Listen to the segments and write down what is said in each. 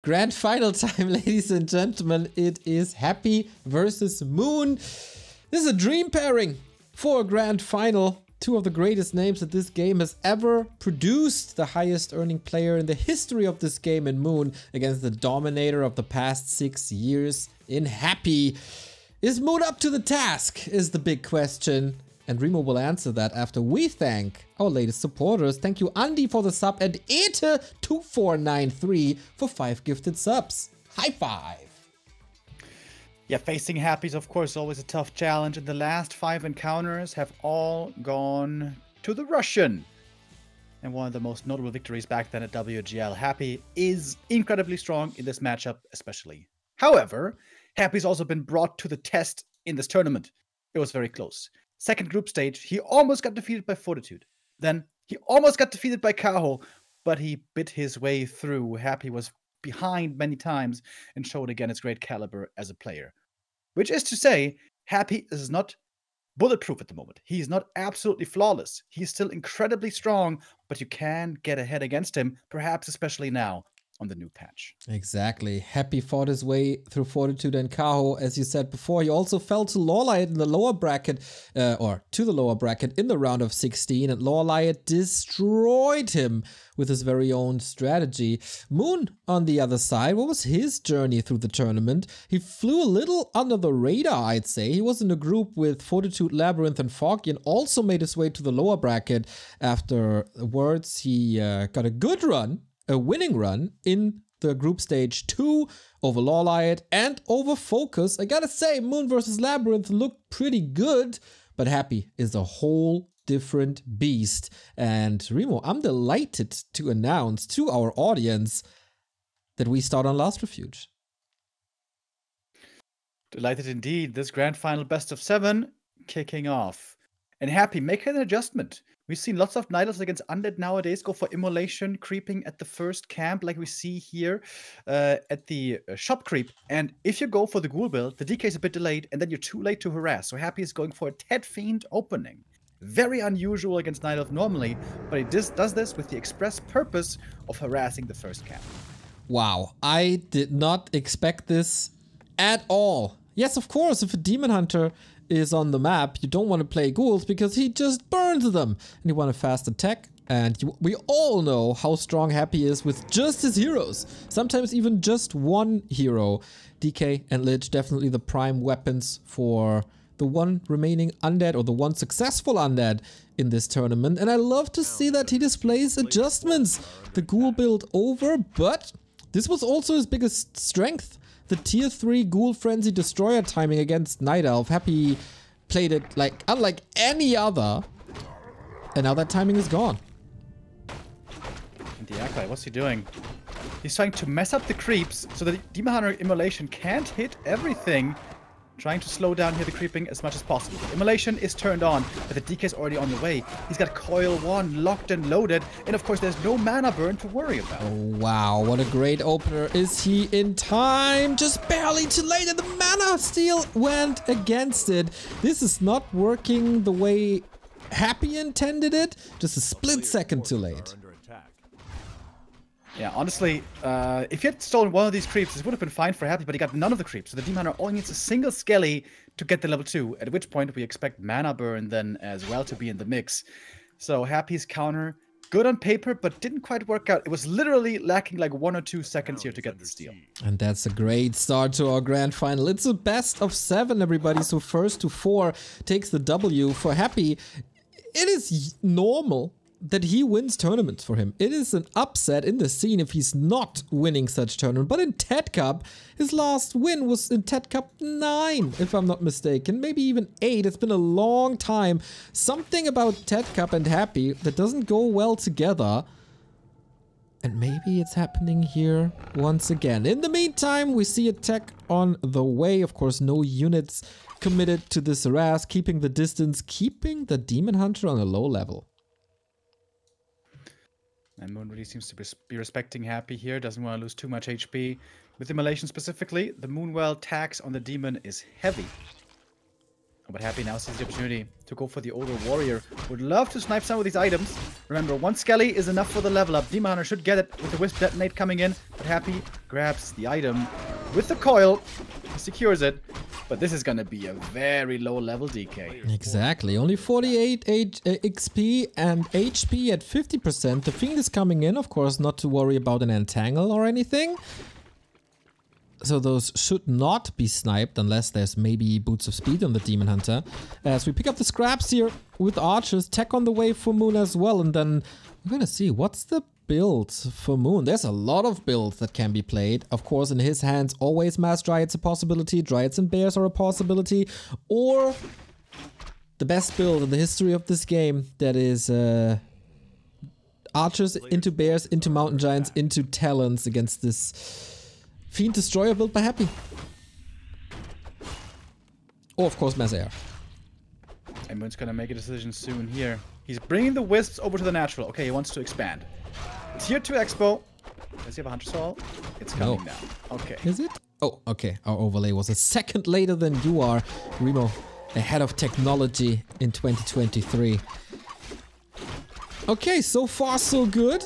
Grand final time, ladies and gentlemen. It is Happy versus Moon. This is a dream pairing for a grand final. Two of the greatest names that this game has ever produced. The highest earning player in the history of this game in Moon against the dominator of the past 6 years in Happy. Is Moon up to the task is the big question. And Remo will answer that after we thank our latest supporters. Thank you, Andy, for the sub, and Ete2493 for 5 gifted subs. High five! Yeah, facing Happy is, of course, always a tough challenge, and the last 5 encounters have all gone to the Russian. And one of the most notable victories back then at WGL. Happy is incredibly strong in this matchup, especially. However, Happy's also been brought to the test in this tournament. It was very close. Second group stage, he almost got defeated by Fortitude. Then he almost got defeated by Kaho, but he bit his way through. Happy was behind many times and showed again its great caliber as a player. Which is to say, Happy is not bulletproof at the moment. He's not absolutely flawless. He's still incredibly strong, but you can get ahead against him, perhaps especially now on the new patch. Exactly. Happy fought his way through Fortitude and Kaho, as you said before. He also fell to Lawlight in the lower bracket, or to the lower bracket in the round of 16, and Lawlight destroyed him with his very own strategy. Moon, on the other side, what was his journey through the tournament? He flew a little under the radar, I'd say. He was in a group with Fortitude, Labyrinth, and Foggy, and also made his way to the lower bracket. Afterwards, he got a good run, a winning run in the group stage 2 over Lawlight and over Focus. I gotta say, Moon versus Labyrinth looked pretty good, but Happy is a whole different beast. And Remo, I'm delighted to announce to our audience that we start on Last Refuge. Delighted indeed. This grand final best of 7 kicking off. And Happy, make an adjustment. We've seen lots of Night Elves against Undead nowadays go for Immolation, creeping at the first camp, like we see here at the shop creep. And if you go for the Ghoul build, the DK is a bit delayed, and then you're too late to harass. So Happy is going for a TeD Fiend opening. Very unusual against Night Elf normally, but he does this with the express purpose of harassing the first camp. Wow, I did not expect this at all. Yes, of course, if a Demon Hunter is on the map, you don't want to play ghouls because he just burns them. And you want a fast attack. And we all know how strong Happy is with just his heroes. Sometimes even just one hero. DK and Lich, definitely the prime weapons for the one remaining undead, or the one successful undead in this tournament. And I love to see that he displays adjustments. The ghoul build over, but this was also his biggest strength. The tier 3 Ghoul Frenzy Destroyer timing against Night Elf. Happy played it like unlike any other. And now that timing is gone. And the Acolyte, what's he doing? He's trying to mess up the creeps so that the Demon Hunter Immolation can't hit everything. Trying to slow down here the creeping as much as possible. Immolation is turned on, but the DK is already on the way. He's got Coil 1 locked and loaded, and of course there's no mana burn to worry about. Oh wow, what a great opener. Is he in time? Just barely too late, and the mana steal went against it. This is not working the way Happy intended it. Just a split second too late. Yeah, honestly, if he had stolen one of these creeps, this would have been fine for Happy, but he got none of the creeps. So the Demon Hunter only needs a single Skelly to get the level 2, at which point we expect mana burn then as well to be in the mix. So Happy's counter, good on paper, but didn't quite work out. It was literally lacking like 1 or 2 seconds here to get the steal. And that's a great start to our grand final. It's a best of 7, everybody. So first to 4 takes the W. For Happy, it is normal that he wins tournaments for him. It is an upset in the scene if he's not winning such tournament. But in TeD Cup, his last win was in TeD Cup 9, if I'm not mistaken. Maybe even 8. It's been a long time. Something about TeD Cup and Happy that doesn't go well together. And maybe it's happening here once again. In the meantime, we see a tech on the way. Of course, no units committed to this harass. Keeping the distance, keeping the Demon Hunter on a low level. And Moon really seems to be respecting Happy here. Doesn't want to lose too much HP. With Immolation specifically, the Moonwell tax on the Demon is heavy. But Happy now sees the opportunity to go for the older warrior. Would love to snipe some of these items. Remember, one Skelly is enough for the level up. Demon Hunter should get it with the Wisp Detonate coming in. But Happy grabs the item with the coil. He secures it. But this is going to be a very low level DK. Exactly. Only 48 XP and HP at 50%. The Fiend is coming in, of course, not to worry about an entangle or anything. So those should not be sniped unless there's maybe Boots of Speed on the Demon Hunter. As we pick up the scraps here with archers, tech on the way for Moon as well. And then we're gonna see what's the build for Moon. There's a lot of builds that can be played. Of course, in his hands, always Mass Dryads a possibility. Dryads and Bears are a possibility. Or the best build in the history of this game, that is archers into Bears, into Mountain Giants, into Talons against this Fiend Destroyer built by Happy. Or of course Mass Air. And Moon's gonna make a decision soon here. He's bringing the Wisps over to the natural. Okay, he wants to expand. Tier 2 Expo. Does he have a Hunter Soul? It's coming now. Okay. Is it? Oh, okay. Our overlay was a second later than you are. Remo, ahead of technology in 2023. Okay, so far so good.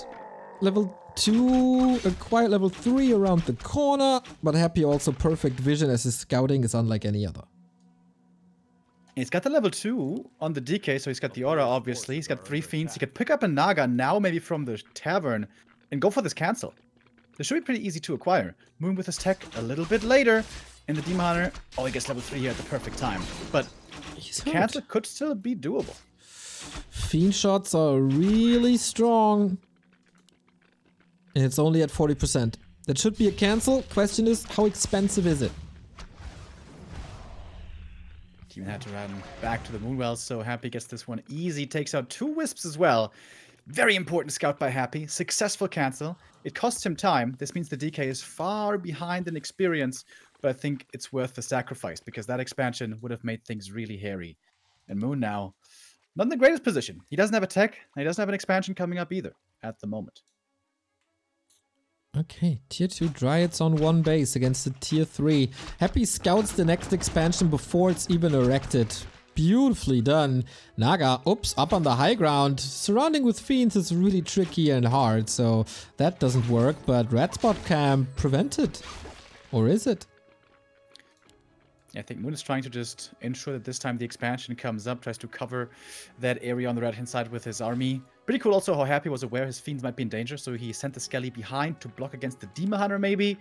Level 2, a quiet level 3 around the corner, but Happy also perfect vision as his scouting is unlike any other. He's got the level 2 on the DK, so he's got the aura, obviously. He's got 3 Fiends. He could pick up a Naga now, maybe from the tavern, and go for this cancel. This should be pretty easy to acquire. Moon with his tech a little bit later, and the Demon Hunter, oh, he gets level 3 here at the perfect time. But cancel could still be doable. Fiend shots are really strong. And it's only at 40%. That should be a cancel. Question is, how expensive is it? Demon had to run back to the Moonwell, so Happy gets this one easy. Takes out 2 Wisps as well. Very important scout by Happy. Successful cancel. It costs him time. This means the DK is far behind in experience, but I think it's worth the sacrifice because that expansion would have made things really hairy. And Moon now, not in the greatest position. He doesn't have a tech, and he doesn't have an expansion coming up either at the moment. Okay, tier 2 Dryads on 1 base against the tier 3. Happy scouts the next expansion before it's even erected. Beautifully done. Naga, oops, up on the high ground. Surrounding with Fiends is really tricky and hard, so that doesn't work, but Red Spot can prevent it. Or is it? I think Moon is trying to just ensure that this time the expansion comes up, tries to cover that area on the right-hand side with his army. Pretty cool also how Happy was aware his Fiends might be in danger, so he sent the Skelly behind to block against the Demon Hunter maybe.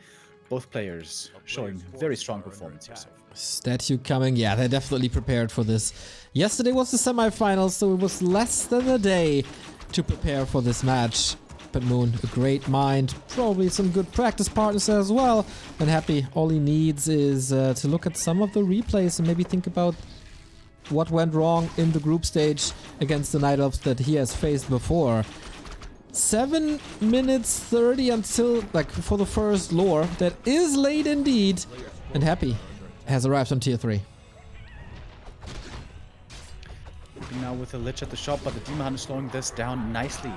Both players showing very strong performance here. Statue coming, yeah, they're definitely prepared for this. Yesterday was the semifinals, so it was less than a day to prepare for this match. But Moon, a great mind, probably some good practice partners as well. And Happy, all he needs is to look at some of the replays and maybe think about what went wrong in the group stage against the Night Elves that he has faced before. 7 minutes 30 until, like, for the first lore. That is late indeed. And Happy has arrived on tier 3. Now with a Lich at the shop, but the Demon Hunter slowing this down nicely.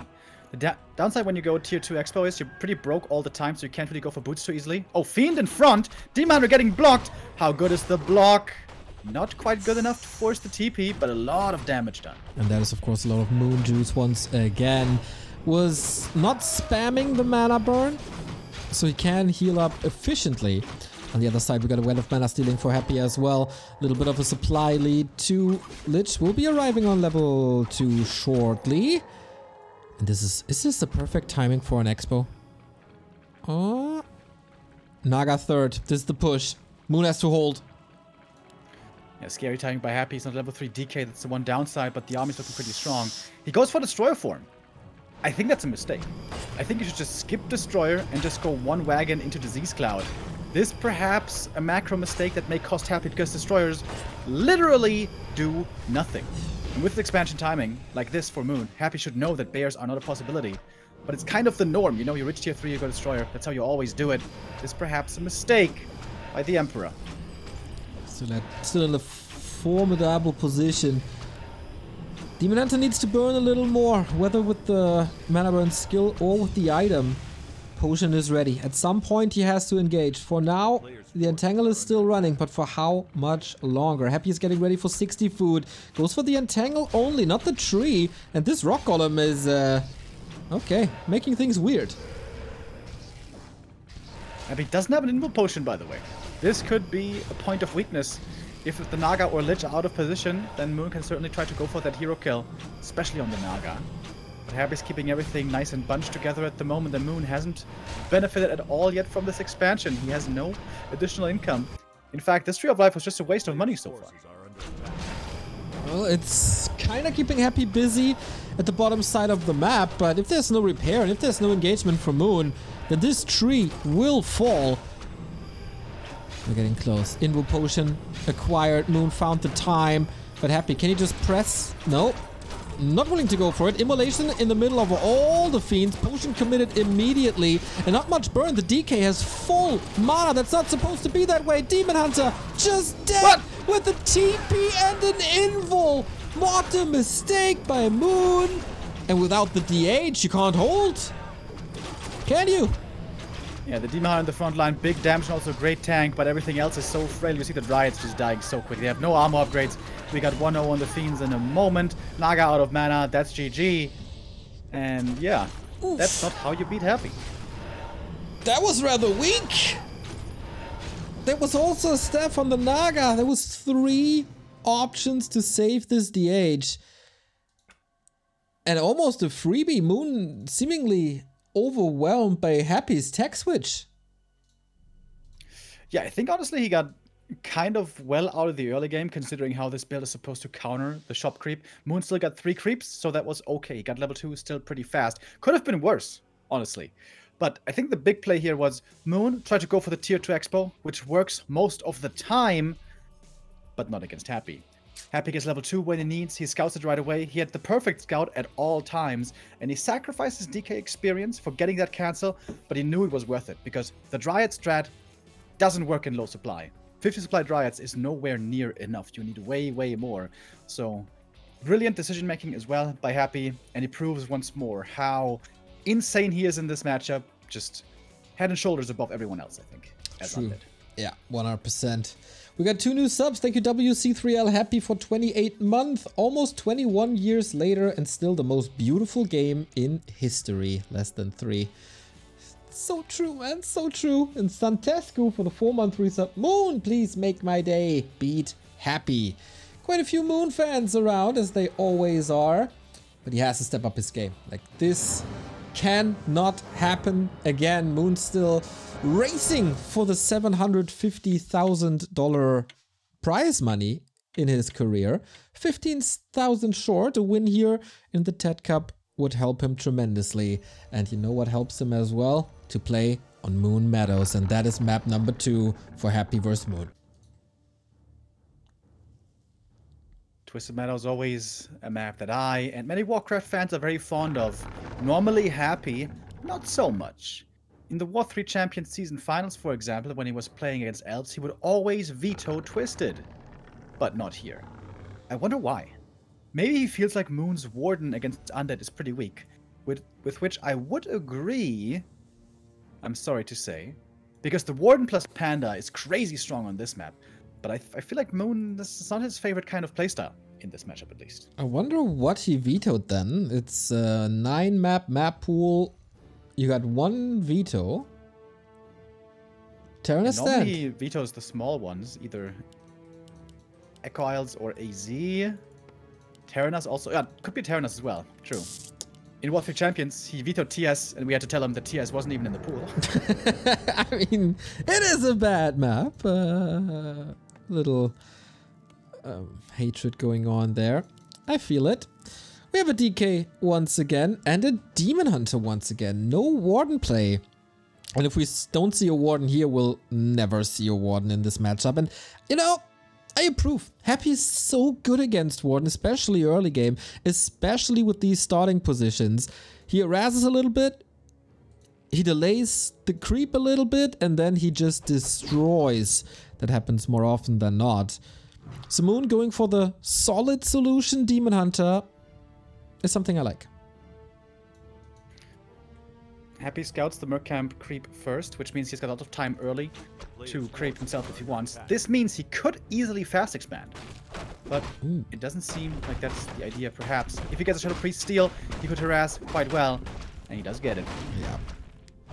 The downside when you go tier 2 Expo is you're pretty broke all the time, so you can't really go for boots too easily. Oh, Fiend in front! Demon Hunter getting blocked! How good is the block? Not quite good enough to force the TP, but a lot of damage done. And that is, of course, a lot of Moon Juice once again. Was not spamming the mana burn, so he can heal up efficiently. On the other side, we got a Well of Mana stealing for Happy as well. A little bit of a supply lead to Lich. Will be arriving on level 2 shortly. And is this the perfect timing for an Expo? Oh, Naga third. This is the push. Moon has to hold. Yeah, scary timing by Happy. He's not level 3 DK. That's the one downside, but the army's looking pretty strong. He goes for Destroyer form. I think that's a mistake. I think you should just skip Destroyer and just go 1 wagon into Disease Cloud. This perhaps a macro mistake that may cost Happy because Destroyers literally do nothing. And with expansion timing like this for Moon, Happy should know that Bears are not a possibility. But it's kind of the norm, you know, you reach tier 3, you go Destroyer. That's how you always do it. This perhaps a mistake by the Emperor. Still in a formidable position. Demon Hunter needs to burn a little more, whether with the mana burn skill or with the item. Potion is ready. At some point he has to engage. For now, The Entangle is still running, but for how much longer? Happy is getting ready for 60 food. Goes for the Entangle only, not the tree. And this Rock Golem is, okay, making things weird. And he doesn't have an Invul Potion, by the way. This could be a point of weakness. If the Naga or Lich are out of position, then Moon can certainly try to go for that hero kill, especially on the Naga. But Happy's keeping everything nice and bunched together at the moment. The Moon hasn't benefited at all yet from this expansion. He has no additional income. In fact, this Tree of Life was just a waste of money so far. Well, it's kind of keeping Happy busy at the bottom side of the map, but if there's no repair and if there's no engagement from Moon, then this tree will fall. We're getting close. Invul Potion acquired. Moon found the time, but Happy, can he just press? No. Not willing to go for it. Immolation in the middle of all the fiends. Potion committed immediately. And not much burn. The DK has full mana. That's not supposed to be that way. Demon Hunter just dead with a TP and an Invul. What a mistake by Moon. And without the DH, you can't hold. Can you? Yeah, the Demon Hunter in the front line, big damage and also a great tank, but everything else is so frail. You see the Dryads just dying so quick. They have no armor upgrades. We got 1-0 on the Fiends in a moment. Naga out of mana, that's GG. And yeah, oof. That's not how you beat Happy. That was rather weak. There was also a staff on the Naga. There was 3 options to save this DH. And almost a freebie. Moon seemingly overwhelmed by Happy's tech switch. Yeah, I think honestly he got kind of well out of the early game considering how this build is supposed to counter the shop creep. Moon still got 3 creeps, so that was okay. He got level 2 still pretty fast. Could have been worse, honestly. But I think the big play here was Moon tried to go for the tier 2 expo, which works most of the time, but not against Happy. Happy gets level 2 when he needs, he scouts it right away, he had the perfect scout at all times, and he sacrificed his DK experience for getting that cancel, but he knew it was worth it, because the Dryad strat doesn't work in low supply. 50 supply Dryads is nowhere near enough, you need way, way more. So, brilliant decision making as well by Happy, and he proves once more how insane he is in this matchup, just head and shoulders above everyone else, I think. True. Yeah, 100%. We got 2 new subs. Thank you, WC3L. Happy for 28 months. Almost 21 years later and still the most beautiful game in history. Less than 3. So true, man. So true. And Santescu for the 4-month resub. Moon, please make my day. Beat Happy. Quite a few Moon fans around, as they always are. But he has to step up his game. Like, this cannot happen again. Moon's still racing for the $750,000 prize money in his career. 15,000 short. A win here in the TeD Cup would help him tremendously. And you know what helps him as well? To play on Moon Meadows. And that is map number 2 for Happy vs. Moon. Twisted Meadow is always a map that I and many Warcraft fans are very fond of. Normally Happy, not so much. In the War 3 Champions Season Finals, for example, when he was playing against Elves, he would always veto Twisted. But not here. I wonder why. Maybe he feels like Moon's Warden against Undead is pretty weak. With which I would agree, I'm sorry to say. Because the Warden plus Panda is crazy strong on this map. But I feel like Moon, this is not his favorite kind of playstyle. In this matchup, at least. I wonder what he vetoed then. It's a 9-map pool. You got 1 veto. Terranus stand. Normally he vetoes the small ones, either Echo Isles or AZ. Terranus also, yeah, could be Terranus as well. True. In War 3 Champions, he vetoed TS, and we had to tell him that TS wasn't even in the pool. I mean, it is a bad map. Little hatred going on there. I feel it. We have a DK once again and a Demon Hunter once again. No Warden play. And if we don't see a Warden here, we'll never see a Warden in this matchup. And, you know, I approve. Happy is so good against Warden, especially early game, especially with these starting positions. He harasses a little bit, he delays the creep a little bit, and then he just destroys. That happens more often than not. So Moon going for the solid solution, Demon Hunter, is something I like. Happy scouts the Merc camp creep first, which means he's got a lot of time early to creep himself if he wants. This means he could easily fast expand. But it doesn't seem like that's the idea, perhaps. If he gets a Shadow Priest steal, he could harass quite well. And he does get it. Yeah.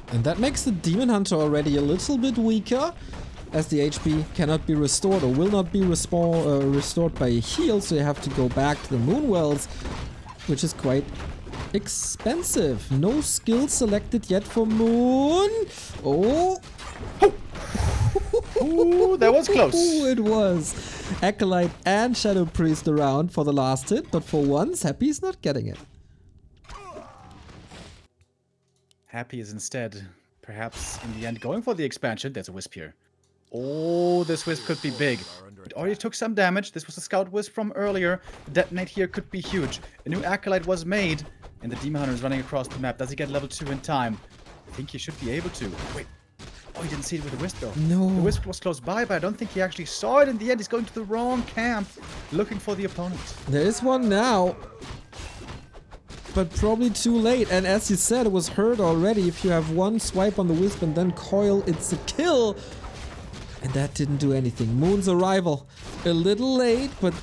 And that makes the Demon Hunter already a little bit weaker, as the HP cannot be restored or will not be restored by a heal, so you have to go back to the Moonwells, which is quite expensive. No skill selected yet for Moon. Oh! Ooh, that was close. Ooh, it was. Acolyte and Shadow Priest around for the last hit, but for once, Happy's not getting it. Happy is instead, perhaps in the end, going for the expansion. There's a Wisp here. Oh, this Wisp could be big. It already took some damage. This was a Scout Wisp from earlier. The detonate here could be huge. A new Acolyte was made, and the Demon Hunter is running across the map. Does he get level 2 in time? I think he should be able to. Wait. Oh, he didn't see it with the Wisp, though. No. The Wisp was close by, but I don't think he actually saw it. In the end, he's going to the wrong camp, looking for the opponent. There is one now, but probably too late. And as you said, it was heard already. If you have one swipe on the Wisp and then coil, it's a kill. And that didn't do anything. Moon's arrival, a little late, but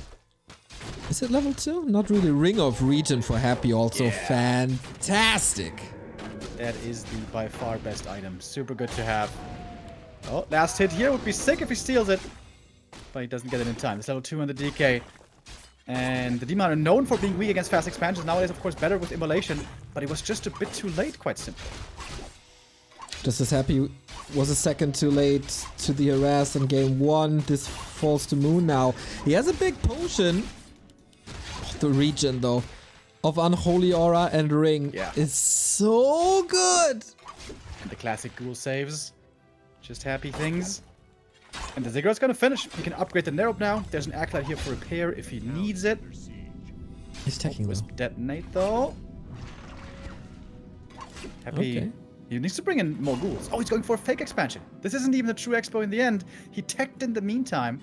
is it level 2? Not really. Ring of Regen for Happy, also fantastic. That is the by far best item. Super good to have. Oh, last hit here would be sick if he steals it. But he doesn't get it in time. It's level 2 on the DK. And the Demon are known for being weak against fast expansions. Nowadays, of course, better with Immolation. But it was just a bit too late, quite simply. Just as Happy was a second too late to the harass in game 1. This falls to Moon now. He has a big potion. Oh, the regen, though, of Unholy Aura and Ring is so good. And the classic ghoul saves. Just happy things. And the Ziggurat's gonna finish. He can upgrade the Nerob now. There's an Acolyte here for repair if he needs it. He's taking Wisp detonate though. Happy. Okay. He needs to bring in more ghouls. Oh, he's going for a fake expansion. This isn't even a true expo in the end. He teched in the meantime.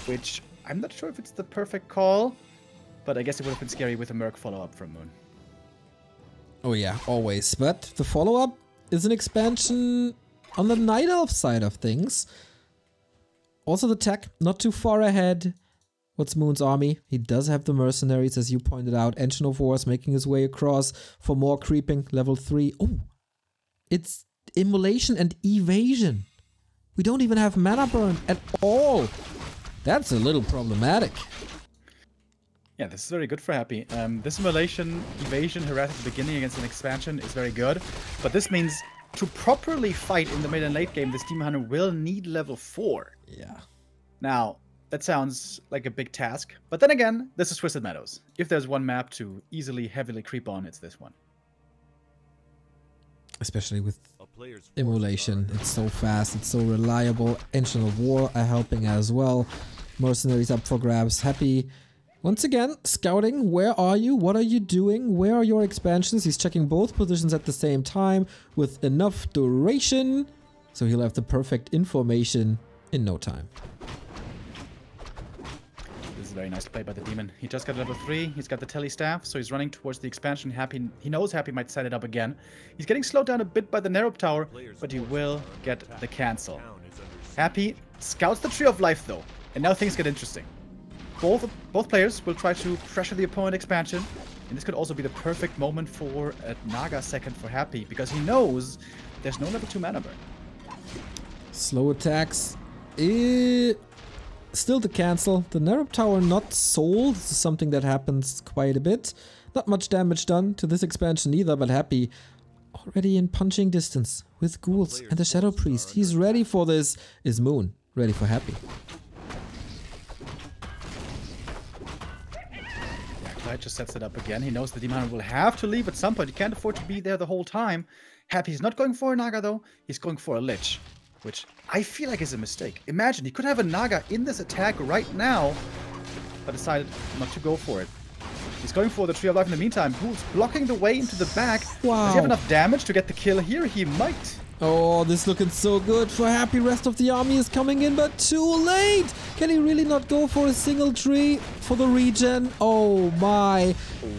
Which, I'm not sure if it's the perfect call. But I guess it would have been scary with a Merc follow-up from Moon. Oh yeah, always. But the follow-up is an expansion on the Night Elf side of things. Also the tech, not too far ahead. What's Moon's army? He does have the mercenaries, as you pointed out. Engine of Wars making his way across for more creeping. Level 3. Oh, it's Immolation and Evasion. We don't even have mana burn at all. That's a little problematic. Yeah, this is very good for Happy. This Immolation, Evasion, Harass at the beginning against an expansion is very good. But this means to properly fight in the mid and late game, this Demon Hunter will need level 4. Yeah. Now, that sounds like a big task. But then again, this is Twisted Meadows. If there's one map to easily, heavily creep on, it's this one. Especially with Immolation. It's so fast, it's so reliable. Engine of War are helping as well. Mercenaries up for grabs. Happy. Once again, scouting. Where are you? What are you doing? Where are your expansions? He's checking both positions at the same time with enough duration. So he'll have the perfect information in no time. This is very nice play by the Demon. He just got level 3. He's got the Tele Staff, so he's running towards the expansion. Happy, he knows Happy might set it up again. He's getting slowed down a bit by the Nerob Tower, but he will get the cancel. Happy scouts the Tree of Life, though. And now things get interesting. Both players will try to pressure the opponent expansion, and this could also be the perfect moment for a Naga second for Happy, because he knows there's no level 2 mana burn. Slow attacks. Still to cancel. The Nerob Tower not sold. This is something that happens quite a bit. Not much damage done to this expansion either, but Happy already in punching distance with ghouls and the Shadow Priest. He's ready for this. Is Moon ready for Happy? Just sets it up again. He knows the Demon will have to leave at some point. He can't afford to be there the whole time. Happy's not going for a Naga though. He's going for a Lich, which I feel like is a mistake. Imagine, he could have a Naga in this attack right now, but decided not to go for it. He's going for the Tree of Life in the meantime. Who's blocking the way into the back? Wow. Does he have enough damage to get the kill here? He might. Oh, this looking so good for Happy. Rest of the army is coming in, but too late. Can he really not go for a single tree for the regen? Oh my.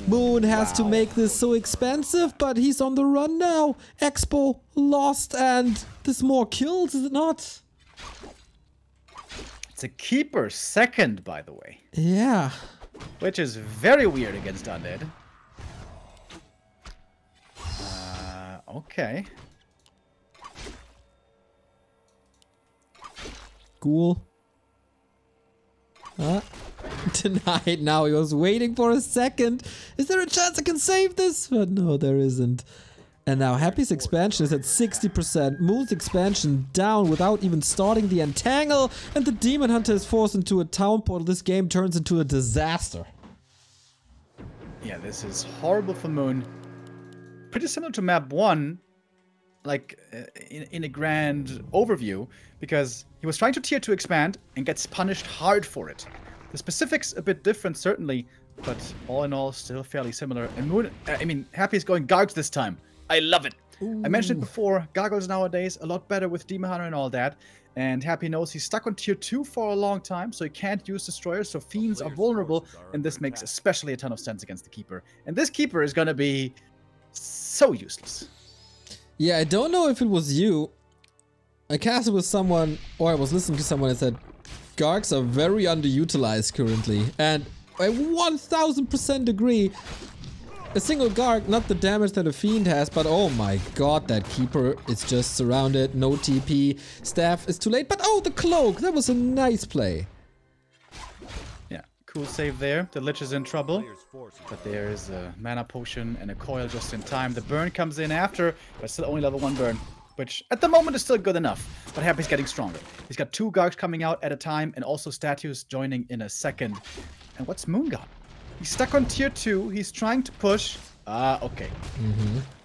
Moon has to make this so expensive, but he's on the run now. Expo lost, and there's more kills, is it not? It's a keeper second, by the way. Yeah. Which is very weird against Undead. Okay. Cool. Denied now. He was waiting for a second. Is there a chance I can save this? But no, there isn't. And now Happy's expansion is at 60%. Moon's expansion down without even starting the entangle. And the Demon Hunter is forced into a town portal. This game turns into a disaster. Yeah, this is horrible for Moon. Pretty similar to map 1. Like, in a grand overview. Because he was trying to tier 2 expand and gets punished hard for it. The specifics a bit different, certainly. But all in all, still fairly similar. And Moon, Happy is going Gargs this time. I love it. Ooh. I mentioned it before, Gargoyles nowadays a lot better with Demon Hunter and all that. And Happy knows he's stuck on tier 2 for a long time, so he can't use Destroyers, so Fiends are vulnerable, and this makes especially a ton of sense against the Keeper. And this Keeper is gonna be so useless. Yeah, I don't know if it was you. I casted with someone, or I was listening to someone that said, Gargs are very underutilized currently, and I 1000% agree. A single Garg, not the damage that a Fiend has, but oh my god, that Keeper is just surrounded, no TP, Staff is too late, but oh, the Cloak, that was a nice play. Yeah, cool save there. The Lich is in trouble, but there is a Mana Potion and a Coil just in time. The burn comes in after, but still only level 1 burn, which at the moment is still good enough, but Happy's getting stronger. He's got 2 Gargs coming out at a time, and also statues joining in a second. And what's Moon got? He's stuck on tier 2. He's trying to push. Okay.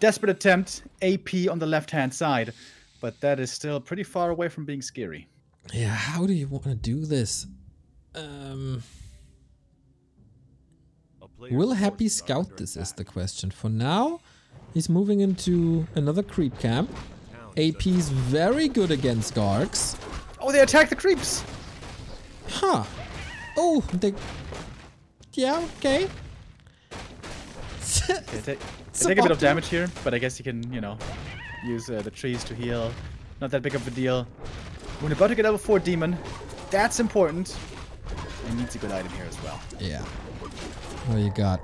Desperate attempt. AP on the left-hand side. But that is still pretty far away from being scary. Yeah, how do you want to do this? Will Happy scout this is the question. For now, he's moving into another creep camp. AP's very good against Gargs. Oh, they attack the creeps! Huh. Oh, they... Yeah, okay. They take a bit of damage here, but I guess you can, you know, use the trees to heal. Not that big of a deal. We're about to get level 4 Demon. That's important. And needs a good item here as well. Yeah. What do you got?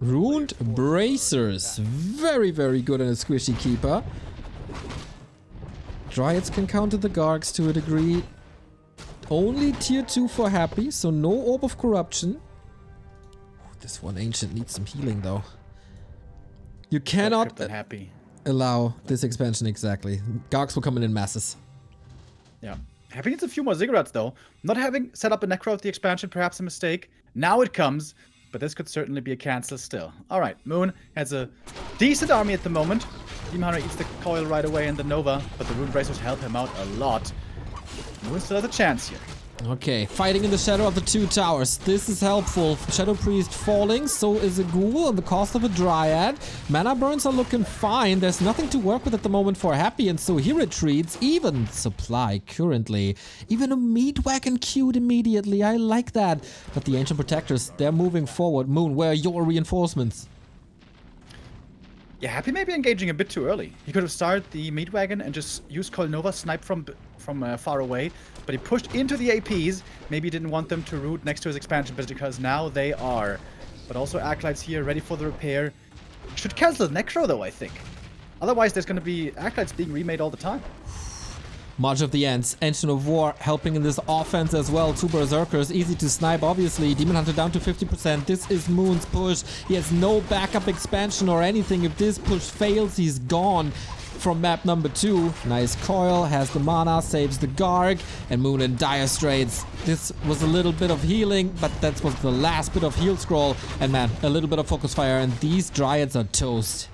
Ruined Bracers. Very, very good on a squishy keeper. Dryads can counter the Gargs to a degree. Only tier 2 for Happy, so no Orb of Corruption. This one Ancient needs some healing though. You cannot Happy. Allow this expansion exactly. Gargs will come in masses. Yeah. Happy needs a few more Ziggurats though. Not having set up a Necro with the expansion, perhaps a mistake. Now it comes, but this could certainly be a cancel still. Alright, Moon has a decent army at the moment. Demon Hunter eats the Coil right away and the Nova, but the Rune Bracers help him out a lot. Moon still has a chance here. Okay, fighting in the shadow of the 2 towers. This is helpful. Shadow Priest falling, so is a Ghoul on the cost of a Dryad. Mana burns are looking fine. There's nothing to work with at the moment for Happy, and so he retreats. Even supply currently. Even a meat wagon queued immediately. I like that. But the Ancient Protectors, they're moving forward. Moon, where are your reinforcements? Yeah, Happy may be engaging a bit too early. He could have started the meat wagon and just used Coil Nova, snipe from far away, but he pushed into the APs. Maybe he didn't want them to root next to his expansion, but because now they are. But also Acolytes here, ready for the repair. Should cancel the Necro though, I think. Otherwise, there's going to be Acolytes being remade all the time. March of the Ants, Engine of War helping in this offense as well. 2 Berserkers, easy to snipe obviously. Demon Hunter down to 50%. This is Moon's push. He has no backup expansion or anything. If this push fails, he's gone. From map number 2, nice Coil, has the mana, saves the Garg, and Moon in dire straits. This was a little bit of healing, but that was the last bit of heal scroll. And man, a little bit of focus fire, and these Dryads are toast.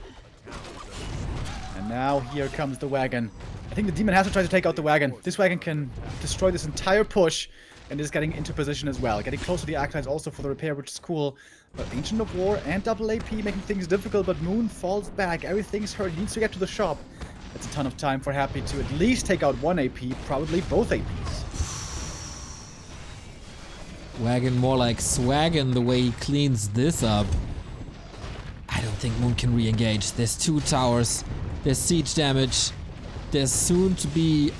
And now here comes the wagon. I think the Demon has to try to take out the wagon. This wagon can destroy this entire push, and is getting into position as well. Getting close to the Acolytes also for the repair, which is cool. But Ancient of War and double AP making things difficult, but Moon falls back. Everything's hurt. He needs to get to the shop. It's a ton of time for Happy to at least take out one AP, probably both APs. Wagon more like swaggin' the way he cleans this up. I don't think Moon can re-engage. There's 2 towers. There's siege damage. There's soon to be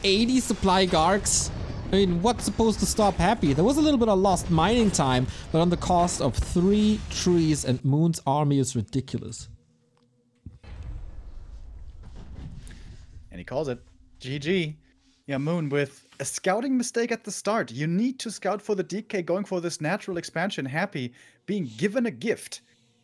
80 supply gargs. I mean, what's supposed to stop Happy? There was a little bit of lost mining time, but on the cost of 3 trees, and Moon's army is ridiculous. And he calls it GG. Yeah, Moon with a scouting mistake at the start. You need to scout for the DK going for this natural expansion. Happy being given a gift.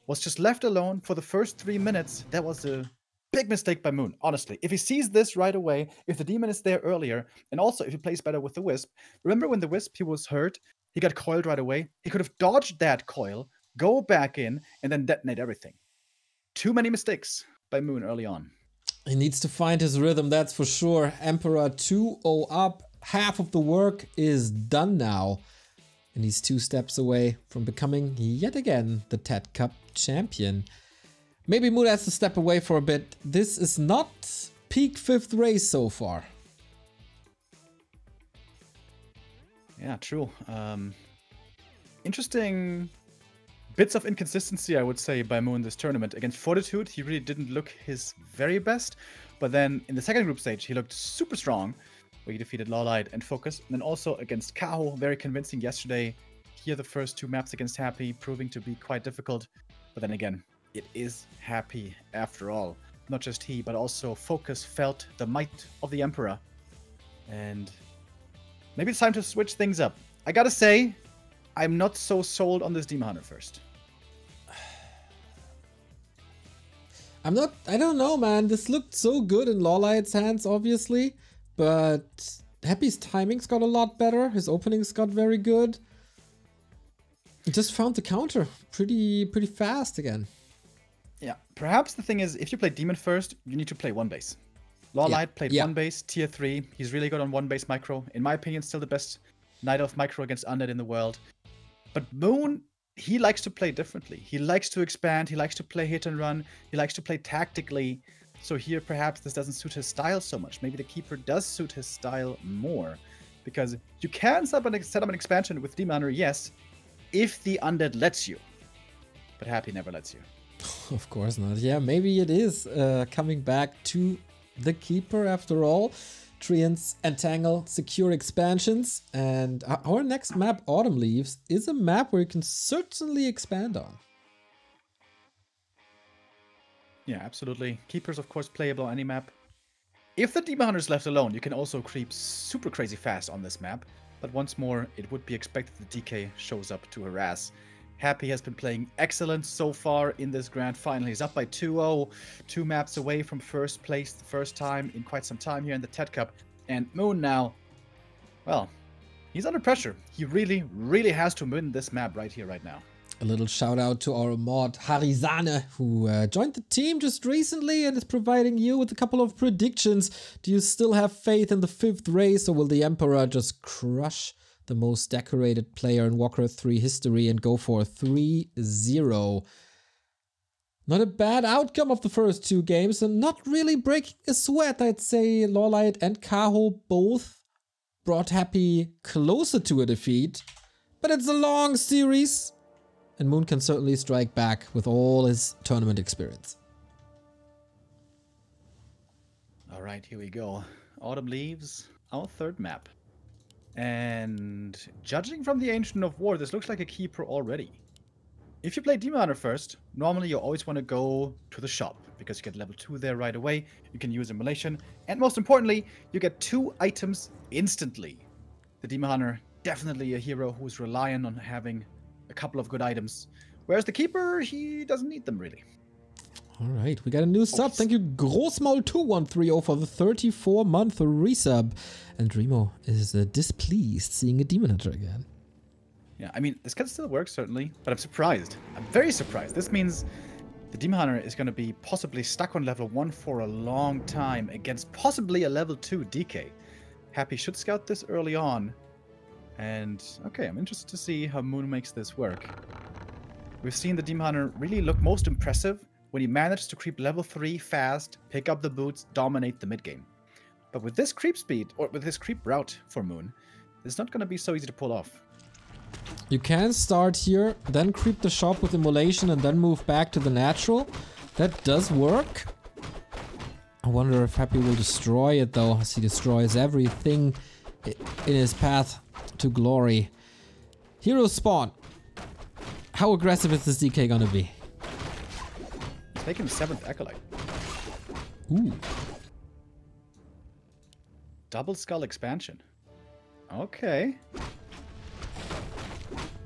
Was just left alone for the first 3 minutes. That was a big mistake by Moon, honestly. If he sees this right away, if the demon is there earlier, and also if he plays better with the Wisp. Remember when the Wisp, he was hurt, he got coiled right away? He could have dodged that coil, go back in, and then detonate everything. Too many mistakes by Moon early on. He needs to find his rhythm, that's for sure. Emperor 2-0 up. Half of the work is done now. And he's 2 steps away from becoming, yet again, the TeD Cup champion. Maybe Moon has to step away for a bit. This is not peak 5th race so far. Yeah, true. Interesting bits of inconsistency, I would say, by Moon this tournament. Against Fortitude, he really didn't look his very best. But then in the second group stage, he looked super strong, where he defeated Lawlight and Focus. And then also against Kaho, very convincing yesterday. Here the first 2 maps against Happy, proving to be quite difficult. But then again, it is Happy after all. Not just he, but also Focus felt the might of the Emperor. And maybe it's time to switch things up. I gotta say, I'm not so sold on this Demon Hunter first. I don't know, man. This looked so good in Lawlight's hands, obviously. But Happy's timings got a lot better. His openings got very good. He just found the counter pretty fast again. Yeah, perhaps the thing is, if you play Demon first, you need to play 1 base. Lawlight played 1 base, tier 3. He's really good on 1 base micro. In my opinion, still the best Night Elf micro against Undead in the world. But Moon, he likes to play differently. He likes to expand. He likes to play hit and run. He likes to play tactically. So here, perhaps this doesn't suit his style so much. Maybe the Keeper does suit his style more. Because you can set up an expansion with Demon Hunter, yes, if the Undead lets you. But Happy never lets you. Of course not. Yeah, maybe it is coming back to the Keeper after all. Treants, Entangle, secure expansions. And our next map, Autumn Leaves, is a map where you can certainly expand on. Yeah, absolutely. Keeper's, of course, playable on any map. If the Demon Hunter is left alone, you can also creep super crazy fast on this map. But once more, it would be expected the DK shows up to harass. Happy has been playing excellent so far in this grand final. He's up by 2-0, 2 maps away from first place, the first time in quite some time here in the TeD Cup. And Moon now, well, he's under pressure. He really, really has to win this map right here, right now. A little shout out to our mod Harizane, who joined the team just recently and is providing you with a couple of predictions. Do you still have faith in the 5th race, or will the Emperor just crush the most decorated player in Warcraft 3 history and go for a 3-0? Not a bad outcome of the first 2 games, and not really breaking a sweat. I'd say Lawlight and Kaho both brought Happy closer to a defeat. But it's a long series, and Moon can certainly strike back with all his tournament experience. Alright, here we go. Autumn Leaves, our 3rd map. And judging from the Ancient of War, this looks like a Keeper already. If you play Demon Hunter first, normally you always want to go to the shop, because you get level 2 there right away, you can use Immolation, and most importantly, you get 2 items instantly. The Demon Hunter, definitely a hero who's reliant on having a couple of good items, whereas the Keeper, he doesn't need them really. Alright, we got a new sub. Thank you, Großmaul2130 for the 34-month resub. And Remo is displeased seeing a Demon Hunter again. Yeah, I mean, this can still work, certainly, but I'm surprised. I'm very surprised. This means the Demon Hunter is going to be possibly stuck on level 1 for a long time against possibly a level 2 DK. Happy should scout this early on. And, okay, I'm interested to see how Moon makes this work. We've seen the Demon Hunter really look most impressive when he manages to creep level 3 fast, pick up the boots, dominate the mid game. But with this creep speed, or with this creep route for Moon, it's not going to be so easy to pull off. You can start here, then creep the shop with Immolation and then move back to the natural. That does work. I wonder if Happy will destroy it though, as he destroys everything in his path to glory. Hero spawn. How aggressive is this DK gonna be? He's taking the 7th Acolyte. Ooh. Double Skull expansion. Okay.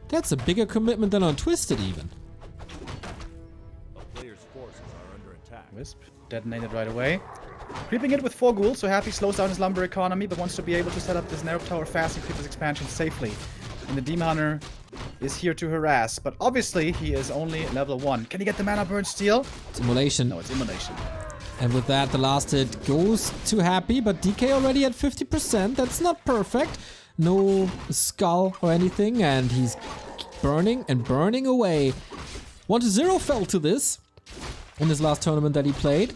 That's a bigger commitment than on Twisted even. A player's forces are under attack. Wisp detonated right away. Creeping it with 4 ghouls, so Happy slows down his lumber economy, but wants to be able to set up this narrow tower fast and creep his expansion safely. And the Demon Hunter is here to harass, but obviously he is only level 1. Can he get the mana burn steal? It's Immolation. No, it's Immolation. And with that, the last hit goes to Happy, but DK already at 50%. That's not perfect. No skull or anything, and he's burning and burning away. 1-0 fell to this in his last tournament that he played.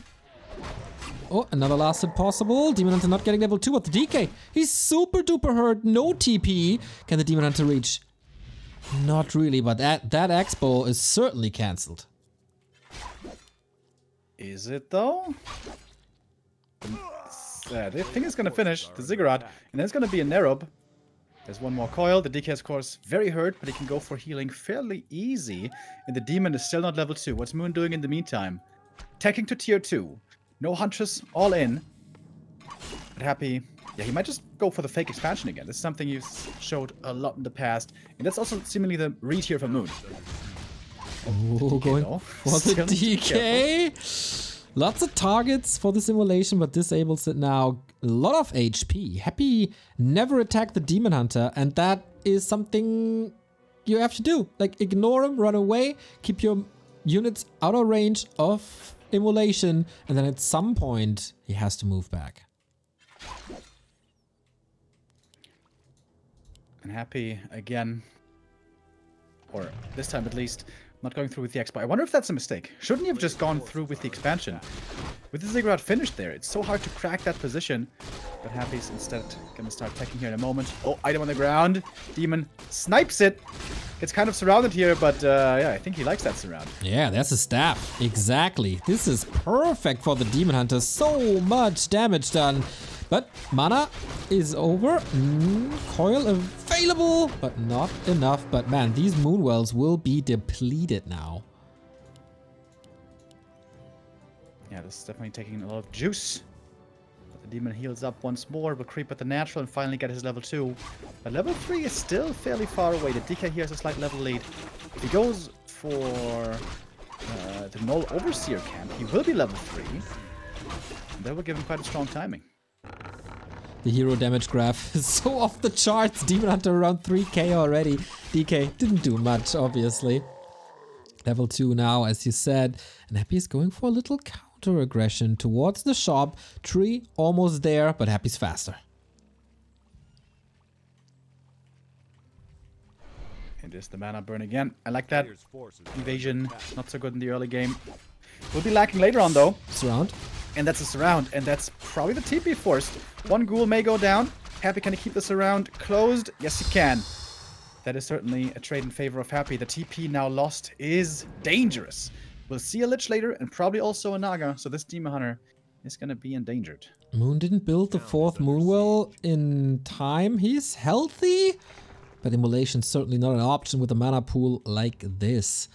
Oh, another last hit possible. Demon Hunter not getting level 2 with the DK. He's super duper hurt. No TP. Can the Demon Hunter reach? Not really, but that Expo is certainly cancelled. Is it though? The thing is going to finish, the Ziggurat, and there's going to be a Nerob. There's one more coil. The DK is, of course, very hurt, but he can go for healing fairly easy. And the Demon is still not level 2. What's Moon doing in the meantime? Teching to tier 2. No Huntress, all in. But Happy, yeah, he might just go for the fake expansion again. This is something you've showed a lot in the past. And that's also seemingly the read here for Moon. Oh, going for the DK. Lots of targets for the simulation, but disables it now. A lot of HP. Happy never attacked the Demon Hunter, and that is something you have to do. Like, ignore him, run away, keep your units out of range of Immolation, and then at some point he has to move back. And Happy again, or this time at least, not going through with the Expo. I wonder if that's a mistake. Shouldn't he have just gone through with the expansion? With the Ziggurat finished there, it's so hard to crack that position. But Happy's instead gonna start attacking here in a moment. Oh, item on the ground. Demon snipes it. It's kind of surrounded here, but yeah, I think he likes that surround. Yeah, that's a staff. Exactly. This is perfect for the Demon Hunter. So much damage done. But mana is over. Coil available, but not enough. But man, these Moonwells will be depleted now. Yeah, this is definitely taking a lot of juice. But the Demon heals up once more, will creep at the natural and finally get his level 2. But level 3 is still fairly far away. The DK here has a slight level lead. If he goes for the Null Overseer camp, he will be level 3. And that will give him quite a strong timing. The hero damage graph is so off the charts. Demon Hunter around 3k already. DK didn't do much, obviously. Level 2 now, as you said. And Happy is going for a little counter aggression towards the shop. Tree almost there, but Happy's faster. And there's the mana burn again. I like that. Evasion, not so good in the early game. Will be lacking later on though. Surround. And that's a surround, and that's probably the TP forced. One ghoul may go down. Happy, can he keep the surround closed? Yes, he can. That is certainly a trade in favor of Happy. The TP now lost is dangerous. We'll see a Lich later, and probably also a Naga, so this Demon Hunter is going to be endangered. Moon didn't build the 4th Moonwell in time. He's healthy, but Immolation's certainly not an option with a mana pool like this.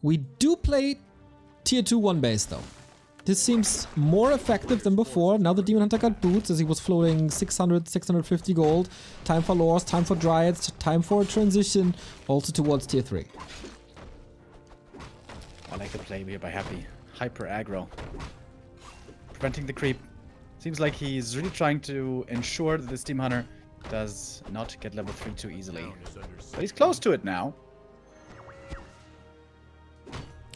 We do play tier 2 1 base though. This seems more effective than before. Now the Demon Hunter got boots as he was floating 600, 650 gold. Time for lores, time for dryads, time for a transition also towards tier 3. I like the play here by Happy. Hyper aggro. Preventing the creep. Seems like he's really trying to ensure that this Demon Hunter does not get level 3 too easily. But he's close to it now.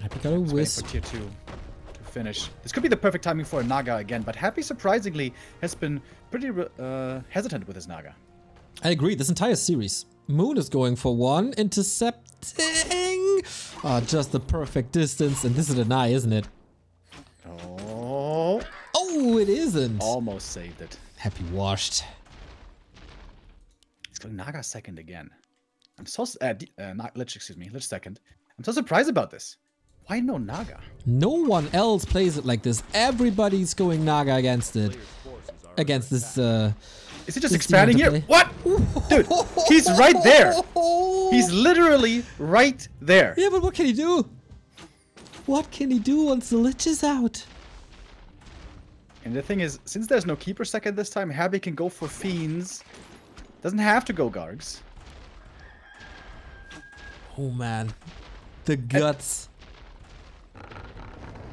Happy got a wisp. For tier 2 to finish. This could be the perfect timing for a Naga again, but Happy surprisingly has been pretty hesitant with his Naga. I agree. This entire series, Moon is going for one, intercepting. Just the perfect distance, and this is an eye, isn't it? Oh. Oh, it isn't. Almost saved it. Happy washed. It's going Naga second again. I'm so not Lich, excuse me, Lich second. I'm so surprised about this. Why no Naga? No one else plays it like this. Everybody's going Naga against it. Against this. Is he just expanding here? What? Dude, he's right there. He's literally right there. Yeah, but what can he do? What can he do once the Lich is out? And the thing is, since there's no Keeper second this time, Happy can go for Fiends. Doesn't have to go Gargs. Oh man. The guts.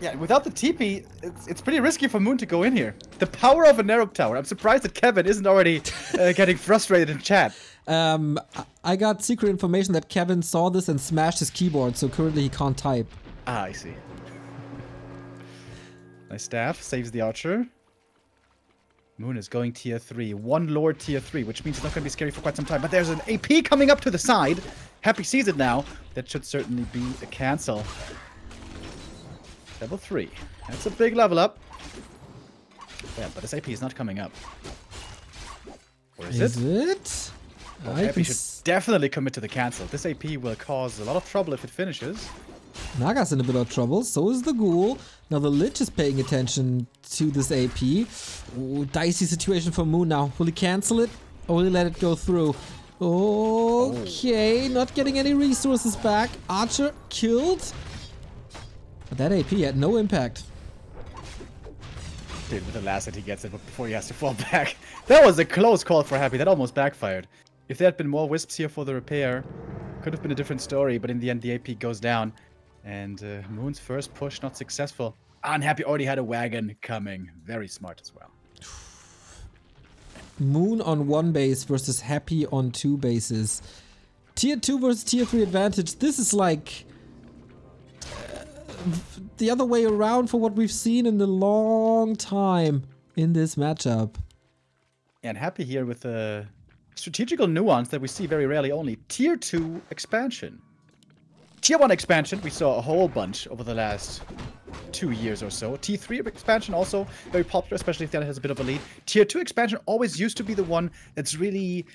Yeah, without the TP, it's pretty risky for Moon to go in here. The power of a narrow tower. I'm surprised that Kevin isn't already getting frustrated in chat. I got secret information that Kevin saw this and smashed his keyboard, so currently he can't type. Ah, I see. Nice staff, saves the archer. Moon is going tier 3. One Lord tier 3, which means it's not going to be scary for quite some time. But there's an AP coming up to the side. Happy sees it now. That should certainly be a cancel. Level 3. That's a big level up. Yeah, but this AP is not coming up. Or is it? Oh, Happy should definitely commit to the cancel. This AP will cause a lot of trouble if it finishes. Naga's in a bit of trouble, so is the Ghoul. Now the Lich is paying attention to this AP. Ooh, dicey situation for Moon now. Will he cancel it? Or will he let it go through? Okay, not getting any resources back. Archer killed. But that AP had no impact. Dude, with the last hit he gets it before he has to fall back. That was a close call for Happy. That almost backfired. If there had been more Wisps here for the repair, could have been a different story, but in the end the AP goes down. And Moon's first push not successful. Unhappy already had a wagon coming. Very smart as well. Moon on 1 base versus Happy on 2 bases. Tier 2 versus Tier 3 advantage. This is like the other way around for what we've seen in a long time in this matchup. And Happy here with a strategical nuance that we see very rarely only. Tier 2 expansion. Tier 1 expansion, we saw a whole bunch over the last 2 years or so. Tier 3 expansion also very popular, especially if that has a bit of a lead. Tier 2 expansion always used to be the one that's really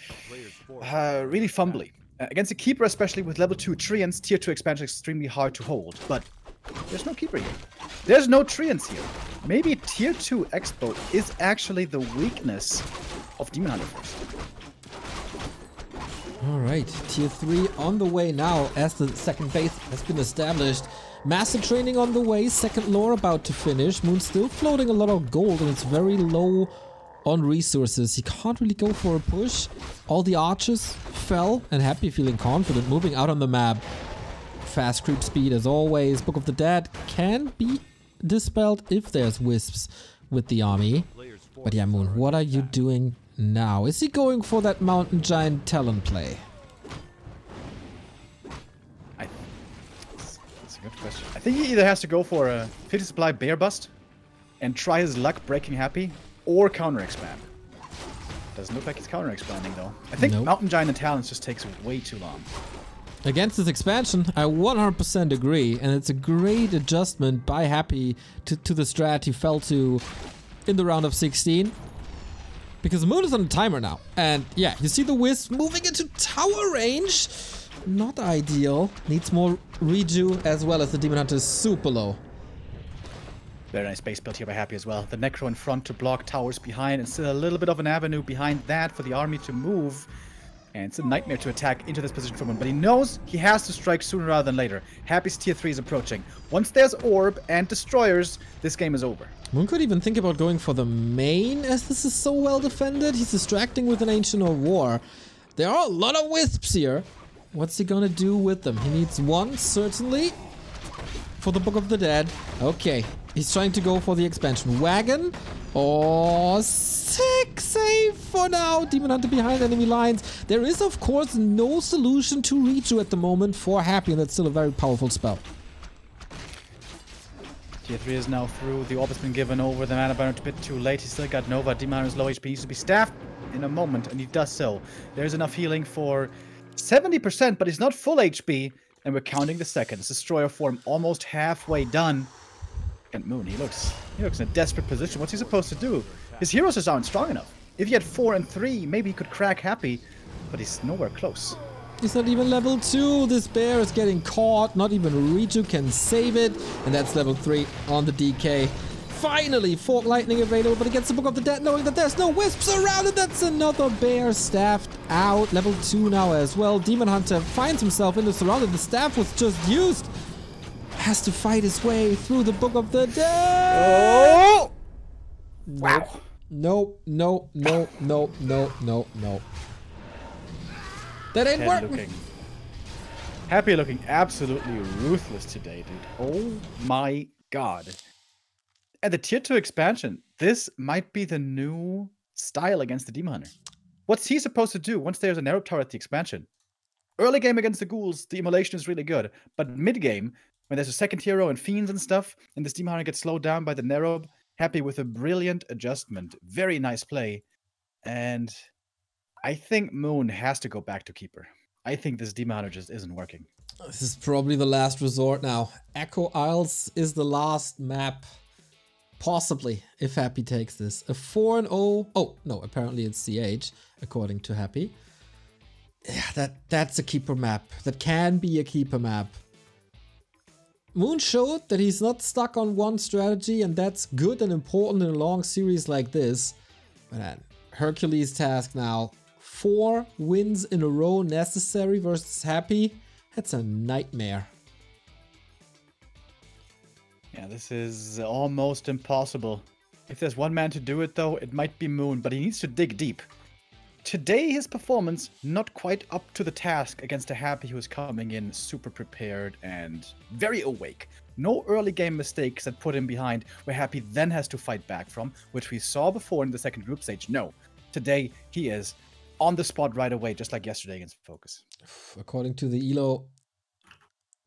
fumbly. Against a Keeper, especially with level 2 Treants, Tier 2 expansion is extremely hard to hold. But there's no Keeper here. There's no Treants here. Maybe Tier 2 Expo is actually the weakness of Demon Hunter first. Alright, Tier 3 on the way now as the second base has been established. Master training on the way, second lore about to finish. Moon still floating a lot of gold and it's very low on resources. He can't really go for a push. All the archers fell and Happy feeling confident moving out on the map. Fast creep speed as always. Book of the Dead can be dispelled if there's wisps with the army. But yeah, Moon, what are you doing now? Is he going for that Mountain Giant Talon play? That's a good question. I think he either has to go for a 50 supply Bear Bust and try his luck breaking Happy, or counter expand. Doesn't look like he's counter expanding though. I think Mountain Giant and Talons just takes way too long. Against this expansion, I 100% agree, and it's a great adjustment by Happy to the strat he fell to in the round of 16. Because Moon is on a timer now. And yeah, you see the Wisp moving into tower range. Not ideal. Needs more redo as well as the Demon Hunter is super low. Very nice base build here by Happy as well. The Necro in front to block towers behind, and still a little bit of an avenue behind that for the army to move. And it's a nightmare to attack into this position for Moon, but he knows he has to strike sooner rather than later. Happy's Tier 3 is approaching. Once there's Orb and Destroyers, this game is over. Moon could even think about going for the main, as this is so well defended. He's distracting with an Ancient of War. There are a lot of Wisps here. What's he gonna do with them? He needs one, certainly, for the Book of the Dead. Okay, he's trying to go for the expansion. Wagon. Oh, sick save for now. Demon Hunter behind enemy lines. There is, of course, no solution to Reju at the moment for Happy, and that's still a very powerful spell. Tier 3 is now through. The orb has been given over. The mana burner a bit too late. He's still got Nova. Demon Hunter is low HP. He needs to be staffed in a moment, and he does so. There's enough healing for 70%, but he's not full HP, and we're counting the seconds. Destroyer form almost halfway done. And Moon, he looks in a desperate position. What's he supposed to do? His heroes just aren't strong enough. If he had 4 and 3, maybe he could crack Happy, but he's nowhere close. He's not even level 2. This bear is getting caught. Not even Ritu can save it. And that's level 3 on the DK. Finally, Fork Lightning available, but he gets the Book of the Dead knowing that there's no wisps around, and that's another bear staffed out. Level 2 now as well. Demon Hunter finds himself in the surrounded. The staff was just used. Has to fight his way through the Book of the Dead. Oh! Wow. Nope, no. That ain't working. Happy looking absolutely ruthless today, dude. Oh my god. And the tier 2 expansion, this might be the new style against the Demon Hunter. What's he supposed to do once there's a narrow tower at the expansion? Early game against the ghouls, the immolation is really good. But mid game, when there's a second hero and fiends and stuff, and this Demon Hunter gets slowed down by the narrow, Happy with a brilliant adjustment. Very nice play. And I think Moon has to go back to Keeper. I think this Demon Hunter just isn't working. This is probably the last resort now. Echo Isles is the last map. Possibly, if Happy takes this. A 4-0. Oh, no, apparently it's CH, according to Happy. Yeah, that's a keeper map. That can be a keeper map. Moon showed that he's not stuck on one strategy, and that's good and important in a long series like this. But then, Hercules task now. 4 wins in a row necessary versus Happy. That's a nightmare. Yeah, this is almost impossible. If there's one man to do it though, it might be Moon, but he needs to dig deep. Today his performance not quite up to the task against a Happy who is coming in super prepared and very awake. No early game mistakes that put him behind where Happy then has to fight back from, which we saw before in the second group stage. No, today he is on the spot right away, just like yesterday against Focus. According to the ELO,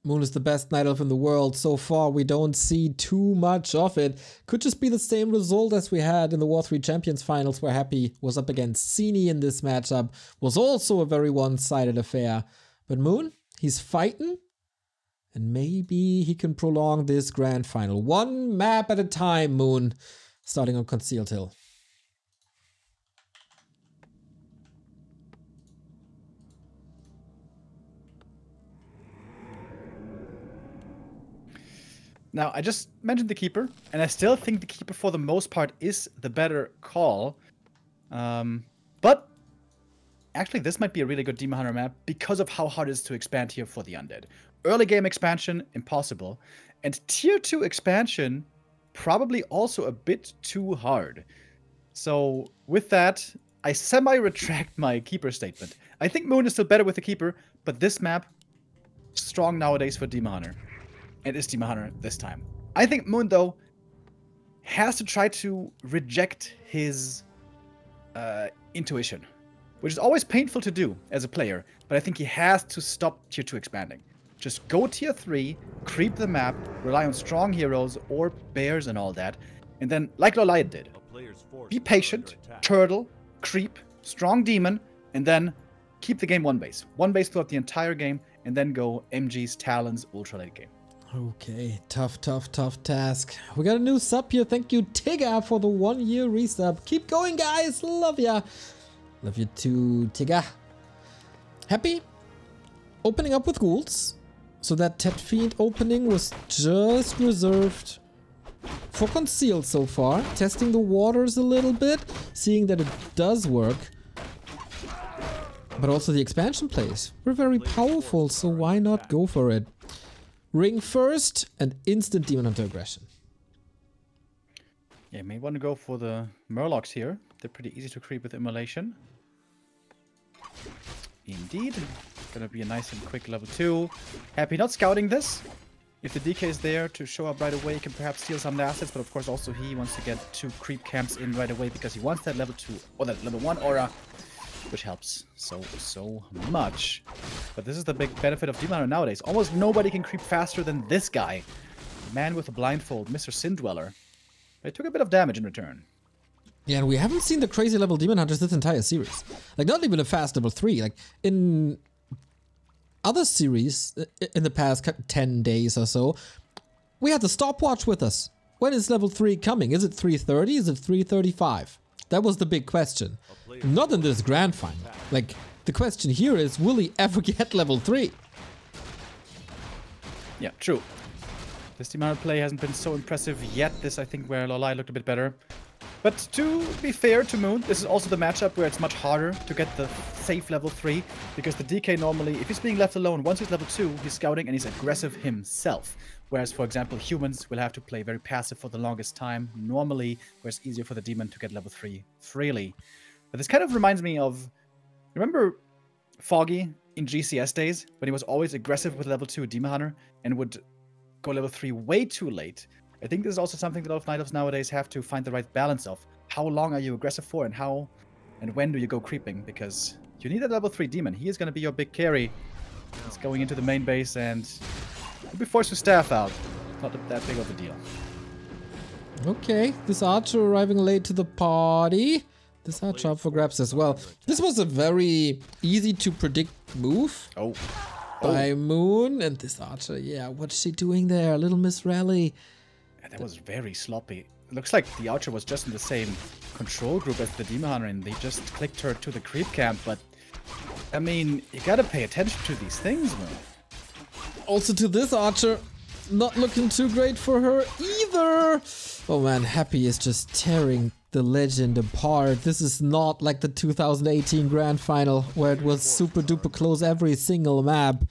Moon is the best Night Elf in the world. So far, we don't see too much of it. Could just be the same result as we had in the War 3 Champions Finals, where Happy was up against Sini in this matchup. Was also a very one-sided affair. But Moon, he's fighting, and maybe he can prolong this Grand Final. One map at a time, Moon, starting on Concealed Hill. Now, I just mentioned the Keeper, and I still think the Keeper for the most part is the better call. But actually, this might be a really good Demon Hunter map because of how hard it is to expand here for the Undead. Early game expansion, impossible. And tier 2 expansion, probably also a bit too hard. So with that, I semi-retract my Keeper statement. I think Moon is still better with the Keeper, but this map, strong nowadays for Demon Hunter. And it's Demon Hunter this time. I think Moon, though, has to try to reject his intuition, which is always painful to do as a player, but I think he has to stop tier 2 expanding. Just go tier 3, creep the map, rely on strong heroes or bears and all that, and then, like Loliot did, be patient, turtle, creep, strong demon, and then keep the game one base. One base throughout the entire game, and then go MG's Talons ultra late game. Okay, tough task. We got a new sub here. Thank you, Tigger, for the 1-year resub. Keep going, guys. Love ya. Love you too, Tigger. Happy? Opening up with ghouls. So that TeD Fiend opening was just reserved for Concealed so far. Testing the waters a little bit. Seeing that it does work. But also the expansion plays were very powerful, so why not go for it? Ring first and instant Demon Hunter aggression. Yeah, may want to go for the Murlocs here. They're pretty easy to creep with Immolation. Indeed. Gonna be a nice and quick level 2. Happy not scouting this. If the DK is there to show up right away, he can perhaps steal some assets, but of course also he wants to get 2 creep camps in right away because he wants that level 2 or that level 1 aura, which helps so much. But this is the big benefit of Demon Hunter nowadays. Almost nobody can creep faster than this guy. Man with a blindfold, Mr. Sin Dweller. They took a bit of damage in return. Yeah, and we haven't seen the crazy level Demon Hunters this entire series. Like, not even a fast level 3. Like, in other series, in the past 10 days or so, we had the stopwatch with us. when is level 3 coming? Is it 330? Is it 335? That was the big question. Not in this grand final. Like, the question here is, will he ever get level 3? Yeah, true. This team play hasn't been so impressive yet. This, I think, where Lolai looked a bit better. But to be fair to Moon, this is also the matchup where it's much harder to get the safe level 3. Because the DK normally, if he's being left alone, once he's level 2, he's scouting and he's aggressive himself. Whereas, for example, humans will have to play very passive for the longest time. Normally, where it's easier for the demon to get level 3 freely. But this kind of reminds me of... Remember Foggy in GCS days? When he was always aggressive with level 2 Demon Hunter and would go level 3 way too late. I think this is also something that a lot of Night Elves nowadays have to find the right balance of. How long are you aggressive for and how and when do you go creeping? Because you need a level 3 demon. He is going to be your big carry. He's going into the main base and you'll be forced to staff out. Not that big of a deal. Okay, this archer arriving late to the party. This archer up for grabs as well. This was a very easy to predict move by Moon. And this archer, yeah, what's she doing there? Little Miss Rally. Yeah, that was very sloppy. It looks like the archer was just in the same control group as the Demon Hunter and they just clicked her to the creep camp. But, I mean, you gotta pay attention to these things, man. Also to this archer, not looking too great for her either. Oh man, Happy is just tearing the legend apart. This is not like the 2018 Grand Final where it was super duper close every single map.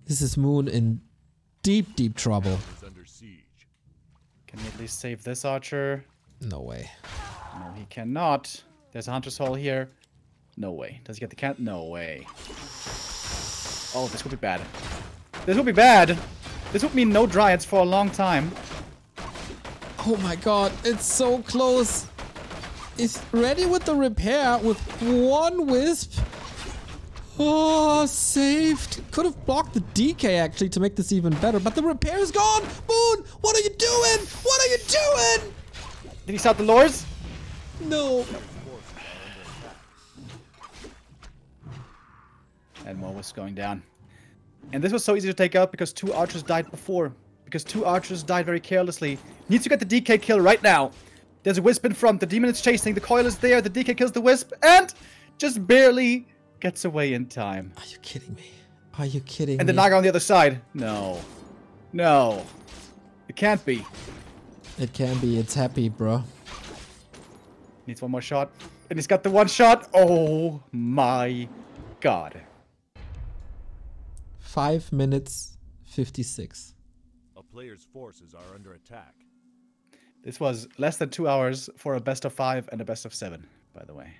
This is Moon in deep, deep trouble. Can he at least save this archer? No way. No, he cannot. There's a Hunter's Hall here. No way. Does he get the cat? No way. Oh, this will be bad. This will be bad. This would mean no Dryads for a long time. Oh my god, it's so close. He's ready with the repair with one wisp. Oh, saved. Could have blocked the DK actually to make this even better, but the repair is gone. Moon, what are you doing? What are you doing? Did he start the lures? No. And more was going down. And this was so easy to take out because 2 archers died before. Because 2 archers died very carelessly. Needs to get the DK kill right now. There's a wisp in front. The demon is chasing. The coil is there. The DK kills the wisp. And just barely gets away in time. Are you kidding me? Are you kidding me? And the Naga on the other side. No. No. It can't be. It can be. It's Happy, bro. Needs one more shot. And he's got the one shot. Oh my god. 5 minutes 56. A player's forces are under attack. This was less than 2 hours for a best of 5 and a best of 7, by the way.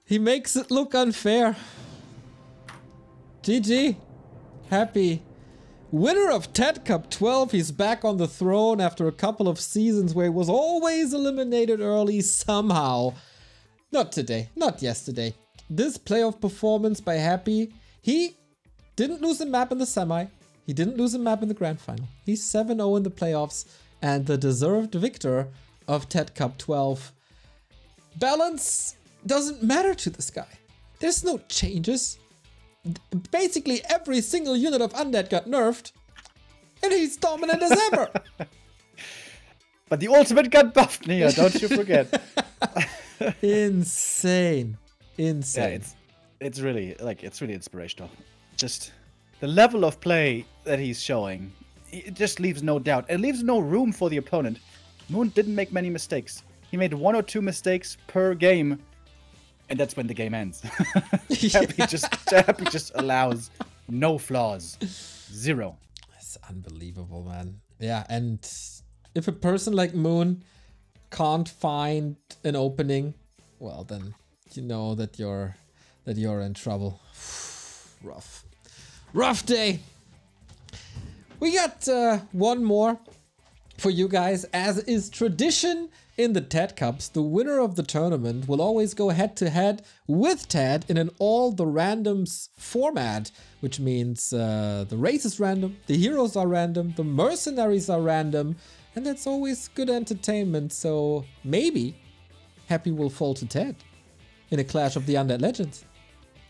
He makes it look unfair. GG. Happy. Winner of TeD Cup 12. He's back on the throne after a couple of seasons where he was always eliminated early somehow. Not today. Not yesterday. This playoff performance by Happy. He didn't lose a map in the semi. He didn't lose a map in the grand final. He's 7-0 in the playoffs and the deserved victor of TeD Cup 12. Balance doesn't matter to this guy. There's no changes. Basically every single unit of Undead got nerfed and he's dominant as ever. But the ultimate got buffed, Nia, don't you forget. Insane. Insane. Yeah, it's really inspirational. Just the level of play that he's showing, it just leaves no doubt. It leaves no room for the opponent. Moon didn't make many mistakes. He made 1 or 2 mistakes per game, and that's when the game ends. Happy just allows no flaws. 0. That's unbelievable, man. Yeah, and if a person like Moon can't find an opening, well then you know that you're in trouble. Rough day. We got one more for you guys. As is tradition in the TeD Cups, the winner of the tournament will always go head to head with TeD in an all the randoms format, which means the race is random, the heroes are random, the mercenaries are random, and that's always good entertainment. So maybe Happy will fall to TeD in a clash of the Undead Legends.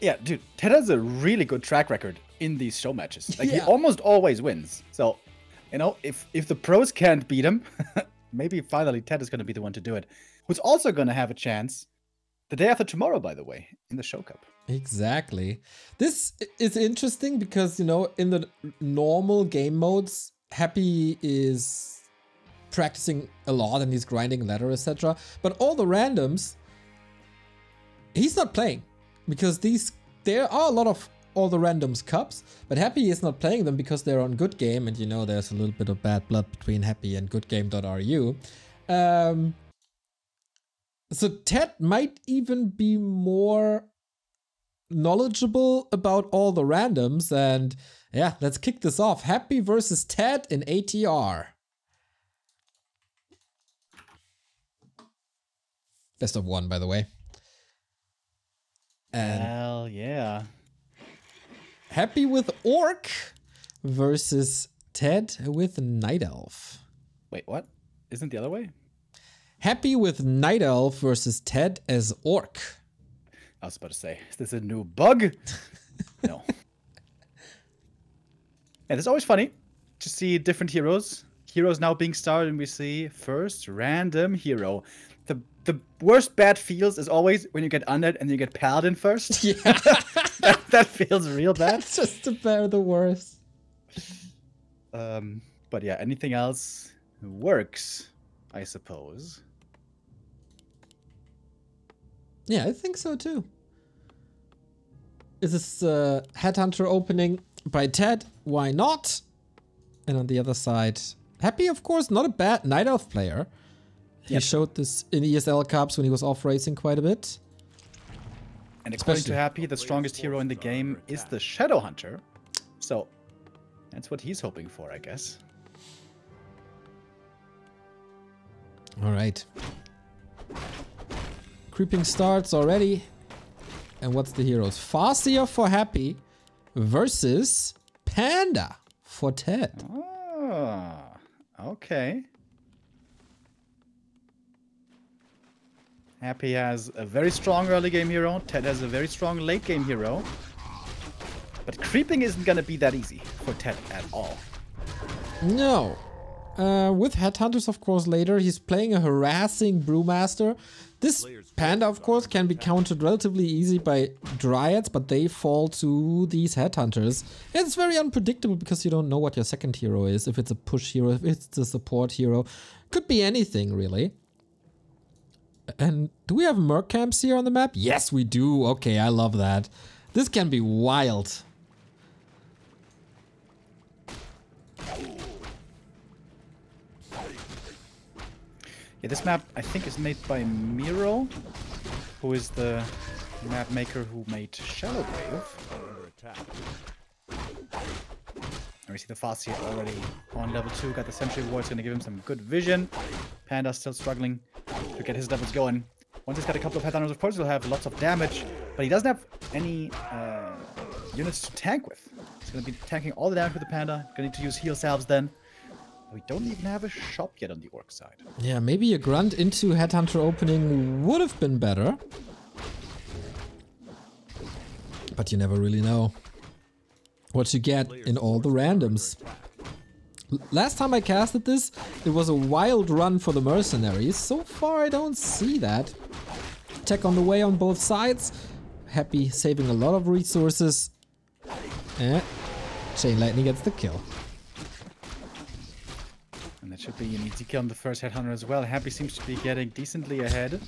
Yeah, dude, TeD has a really good track record in these show matches. Like he almost always wins. So, you know, if the pros can't beat him, maybe finally TeD is going to be the one to do it. Who's also going to have a chance the day after tomorrow, by the way, in the Show Cup. Exactly. This is interesting because, you know, in the normal game modes, Happy is practicing a lot and he's grinding ladder, etc. But all the randoms, he's not playing because there are a lot of all the randoms cups, but Happy is not playing them because they're on Good Game, and you know there's a little bit of bad blood between Happy and goodgame.ru. So TeD might even be more knowledgeable about all the randoms, and yeah, let's kick this off. Happy versus TeD in ATR. Best of one, by the way. And hell yeah. Happy with Orc versus TeD with Night Elf. Wait, what? Isn't the other way? Happy with Night Elf versus TeD as Orc. I was about to say, is this a new bug? No. Yeah, it's always funny to see different heroes. Heroes now being started, and we see first random hero. The worst bad feels is always when you get undead and you get paladin first. Yeah. that feels real bad. That's just about the worst. But yeah, anything else works, I suppose. Yeah, I think so too. Is this Headhunter opening by TeD? Why not? And on the other side, Happy, of course, not a bad Night Elf player. He showed this in ESL Cups when he was off racing quite a bit. And according to Happy, the strongest hero in the game is the Shadow Hunter. So that's what he's hoping for, I guess. All right. Creeping starts already. And what's the heroes? Farseer for Happy versus Panda for TeD. Oh, okay. Happy has a very strong early game hero. TeD has a very strong late game hero. But creeping isn't going to be that easy for TeD at all. No. With Headhunters, of course, later, he's playing a harassing Brewmaster. This Panda, of course, can be countered relatively easy by Dryads, but they fall to these Headhunters. It's very unpredictable because you don't know what your second hero is. If it's a push hero, if it's a support hero. Could be anything, really. And do we have Merc camps here on the map? Yes, we do. Okay, I love that. This can be wild. Yeah, this map, I think, is made by Miro, who is the map maker who made Shallow Grave. And we see the Farseer already on level 2, got the Sentry Ward, it's going to give him some good vision. Panda's still struggling to get his levels going. Once he's got a couple of headhunters, of course he'll have lots of damage, but he doesn't have any units to tank with. He's going to be tanking all the damage with the Panda, going to need to use heal salves then. We don't even have a shop yet on the Orc side. Yeah, maybe a Grunt into Headhunter opening would have been better. But you never really know what you get in all the randoms. Last time I casted this, it was a wild run for the mercenaries. So far I don't see that. Tech on the way on both sides. Happy saving a lot of resources. And Chain Lightning gets the kill. And that should be an easy kill on the first Headhunter as well. Happy seems to be getting decently ahead.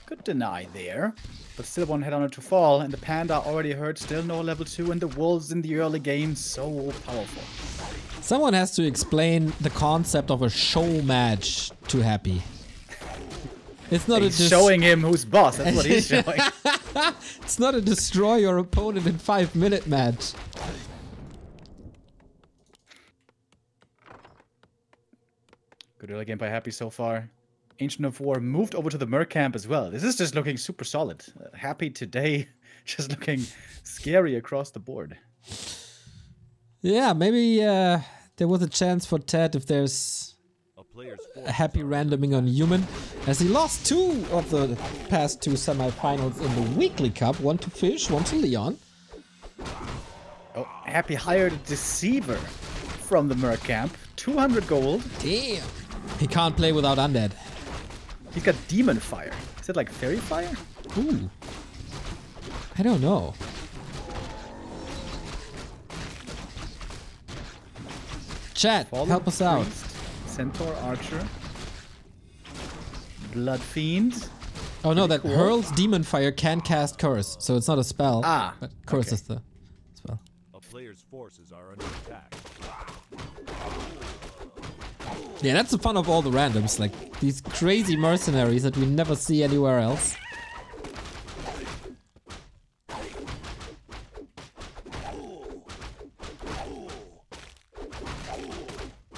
Good deny there. But still one Headhunter to fall. And the Panda already hurt. Still no level 2. And the Wolves in the early game. So powerful. Someone has to explain the concept of a show match to Happy. It's not he's showing him who's boss. That's what he's showing. It's not a destroy your opponent in 5-minute match. Good early game by Happy so far. Ancient of War moved over to the Merc camp as well. This is just looking super solid. Happy today, just looking scary across the board. Yeah, maybe there was a chance for TeD if there's a Happy randoming on human, as he lost 2 of the past 2 semifinals in the weekly cup. 1 to Fish, 1 to Leon. Oh, Happy hired a deceiver from the Merc camp. 200 gold. Damn. He can't play without undead. He's got demon fire. Is it like fairy fire? Ooh. I don't know. Chat, Fallen help us out. Priest, Centaur Archer. Blood Fiend. Oh no, that cool. hurls demon fire can cast curse, so it's not a spell. But curse is the spell. A player's forces are under attack. Yeah, that's the fun of all the randoms, like these crazy mercenaries that we never see anywhere else.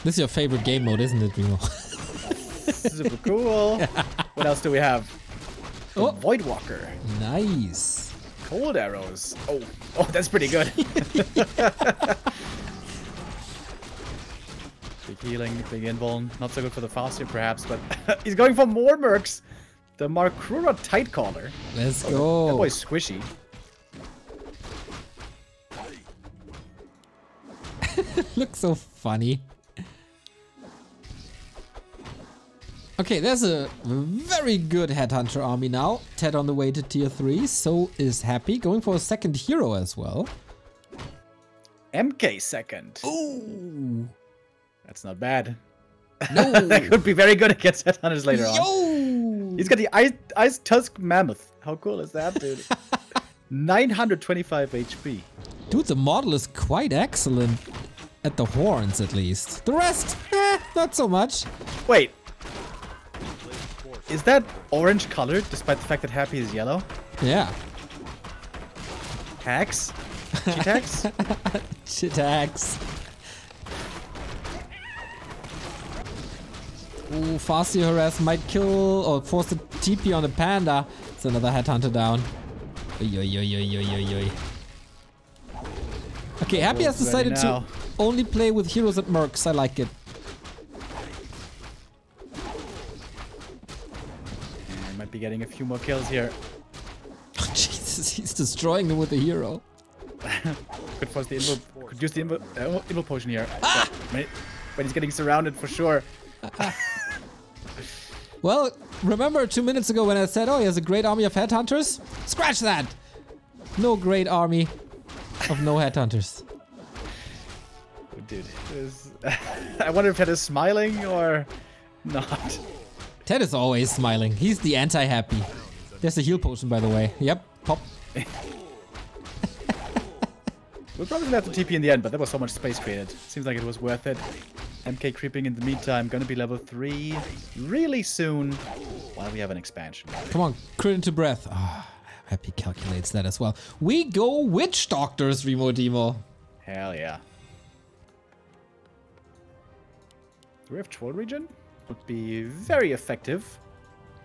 This is your favorite game mode, isn't it, Remo? Super cool. What else do we have? Oh. Voidwalker. Nice. Cold arrows. Oh, that's pretty good. Big healing, big invuln. Not so good for the Faustio perhaps, but he's going for more mercs. The Markrura Tightcaller. Let's That go. boy's squishy. Looks so funny. Okay, there's a very good Headhunter army now. TeD on the way to tier 3, so is Happy. Going for a second hero as well. MK second. Ooh. That's not bad. No. That could be very good against Headhunters later on. Yo! He's got the Ice Tusk Mammoth. How cool is that, dude? 925 HP. Dude, the model is quite excellent. At the horns, at least. The rest, not so much. Wait. Is that orange colored despite the fact that Happy is yellow? Yeah. Hacks? Cheat hacks? Shit hacks. Ooh, Faustio harass might kill or force the TP on the panda. It's another Headhunter down. Oy, oy, oy, oy, oy, oy, oy. Okay, Happy has decided to only play with heroes and mercs. I like it. And might be getting a few more kills here. Jesus, he's destroying them with a hero. Could force the invul. Could use the invul potion here. But he's getting surrounded for sure. Well, remember 2 minutes ago when I said, oh, he has a great army of Headhunters? Scratch that! No great army of no Headhunters. Dude, I wonder if TeD is smiling or not. TeD is always smiling. He's the anti-happy. There's a heal potion, by the way. Yep, pop. We'll probably have to TP in the end, but there was so much space created. Seems like it was worth it. MK creeping in the meantime, gonna be level 3 really soon while we have an expansion. Come on, crit into breath. Ah, Happy calculates that as well. We go Witch Doctors, Remo Demo. Hell yeah. Do we have Troll Region? Would be very effective.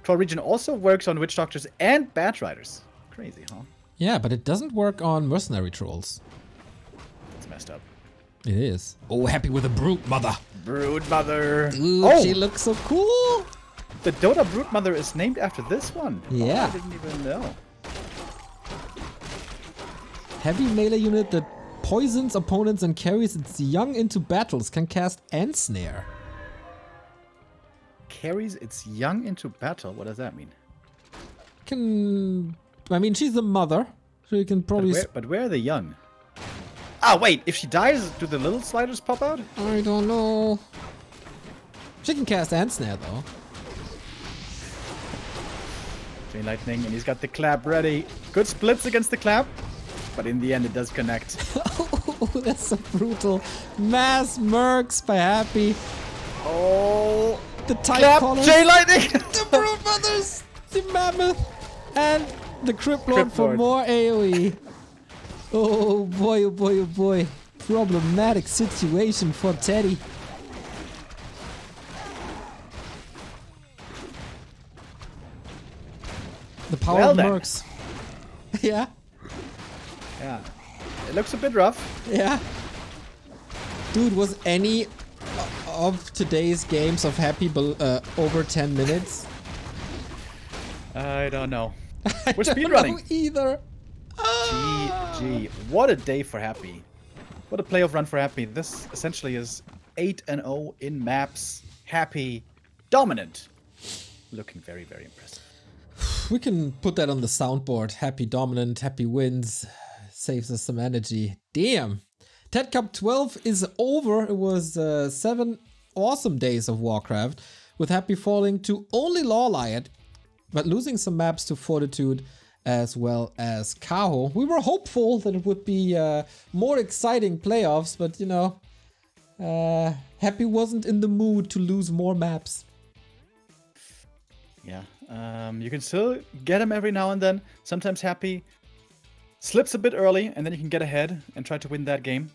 Troll Region also works on Witch Doctors and Bat Riders. Crazy, huh? Yeah, but it doesn't work on mercenary trolls. It's messed up. It is. Oh, Happy with a Brute Mother. Brood Mother. Ooh, she looks so cool. The Dota Brood Mother is named after this one. Yeah. Oh, I didn't even know. Heavy melee unit that poisons opponents and carries its young into battles can cast Ensnare. Carries its young into battle? What does that mean? I mean, she's the mother, so you can probably... But where are the young? Ah, wait, if she dies, do the little sliders pop out? I don't know. She can cast Ensnare, though. Chain Lightning, and he's got the clap ready. Good splits against the clap, but in the end it does connect. Oh, that's so brutal. Mass mercs by Happy. Oh, The tight clap, collars, Chain Lightning! the Brood Mothers, the Mammoth, and the Crypt Lord for Lord. more AoE. Oh boy, oh boy, oh boy. Problematic situation for TeD. The power Well of then. mercs. Yeah, Yeah, it looks a bit rough. yeah. Dude, was any of today's games of Happy over 10 minutes? I don't know. I We're don't speedrunning. know either. GG. What a day for Happy. What a playoff run for Happy. This essentially is 8-0 in maps. Happy, dominant. Looking very, very impressive. We can put that on the soundboard. Happy dominant, happy wins. Saves us some energy. Damn. TeD Cup 12 is over. It was 7 awesome days of Warcraft, with Happy falling to only Lawlight, but losing some maps to Fortitude as well as Kaho. We were hopeful that it would be more exciting playoffs, but you know, Happy wasn't in the mood to lose more maps. Yeah, you can still get him every now and then. Sometimes Happy slips a bit early, and then you can get ahead and try to win that game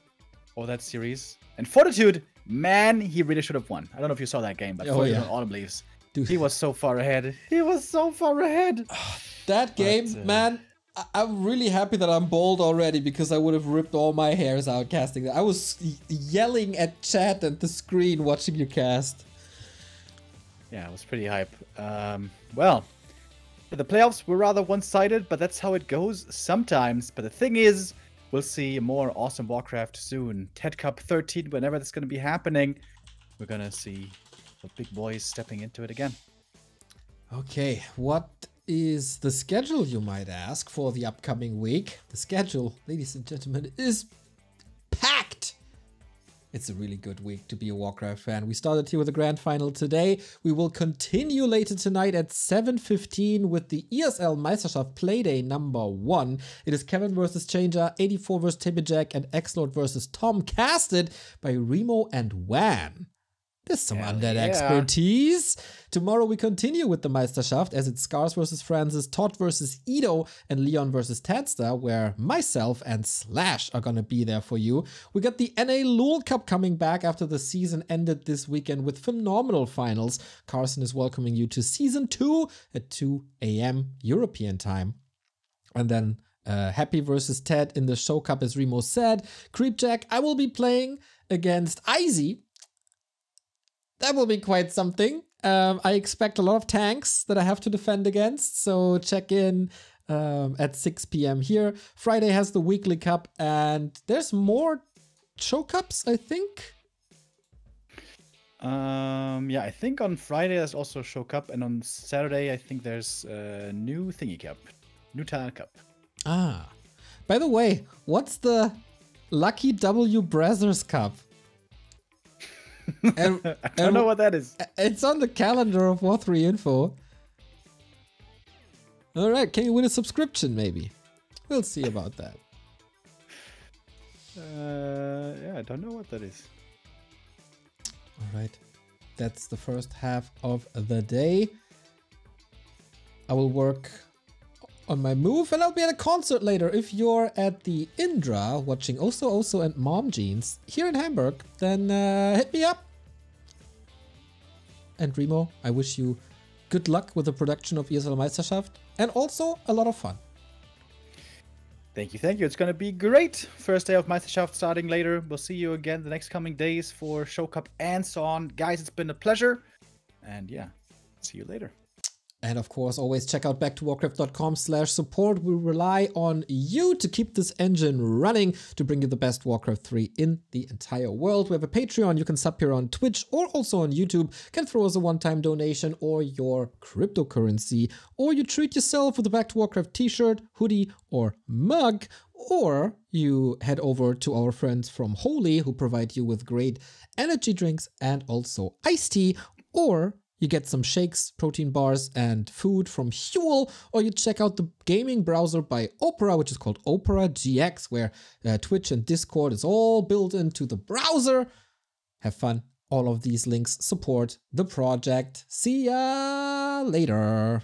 or that series. And Fortitude, man, he really should have won. I don't know if you saw that game, but Fortitude on Autumn Leaves, dude, he was so far ahead. He was so far ahead. That game, man, I'm really happy that I'm bald already, because I would have ripped all my hairs out casting that. I was yelling at chat and the screen watching you cast. Yeah, it was pretty hype. Well, the playoffs were rather one-sided, but that's how it goes sometimes. But the thing is, we'll see more awesome Warcraft soon. TeD Cup 13, whenever that's going to be happening, we're going to see the big boys stepping into it again. Okay, what is the schedule, you might ask, for the upcoming week? The schedule, ladies and gentlemen, is packed. It's a really good week to be a Warcraft fan. We started here with the Grand Final today. We will continue later tonight at 7:15 with the ESL Meisterschaft Playday number 1. It is Kevin versus Changer, 84 versus Jack, and X-Lord versus Tom, casted by Remo and Wan. There's some undead expertise. Tomorrow we continue with the Meisterschaft, as it's Scars versus Francis, Todd versus Edo, and Leon versus Tadster, where myself and Slash are gonna be there for you. We got the NA Lul Cup coming back after the season ended this weekend with phenomenal finals. Carson is welcoming you to Season 2 at 2 AM European time. And then Happy versus TeD in the Show Cup, as Remo said. Creepjack, I will be playing against Izzy. That will be quite something. I expect a lot of tanks that I have to defend against, so check in at 6 PM here. Friday has the Weekly Cup, and there's more Show Cups, I think. Yeah, I think on Friday there's also Show Cup, and on Saturday I think there's a new Thingy Cup, new Talent Cup. Ah, by the way, what's the Lucky W Brazzers Cup? I don't know what that is. It's on the calendar of War3 Info. Alright, can you win a subscription maybe? We'll see about that. Yeah, I don't know what that is. Alright, that's the first half of the day. I will work on my move, and I'll be at a concert later. If you're at the Indra watching Oso and Mom Jeans here in Hamburg, then hit me up. And Remo, I wish you good luck with the production of ESL Meisterschaft, and also a lot of fun. Thank you, thank you. It's going to be great. First day of Meisterschaft starting later. We'll see you again the next coming days for Show Cup and so on. Guys, it's been a pleasure. And yeah, see you later. And of course, always check out backtowarcraft.com/support. We rely on you to keep this engine running to bring you the best Warcraft 3 in the entire world. We have a Patreon. You can sub here on Twitch or also on YouTube. Can throw us a one-time donation or your cryptocurrency. Or you treat yourself with a Back to Warcraft t-shirt, hoodie, or mug. Or you head over to our friends from Holy, who provide you with great energy drinks and also iced tea. Or you get some shakes, protein bars, and food from Huel, or you check out the gaming browser by Opera, which is called Opera GX, where Twitch and Discord is all built into the browser. Have fun. All of these links support the project. See ya later.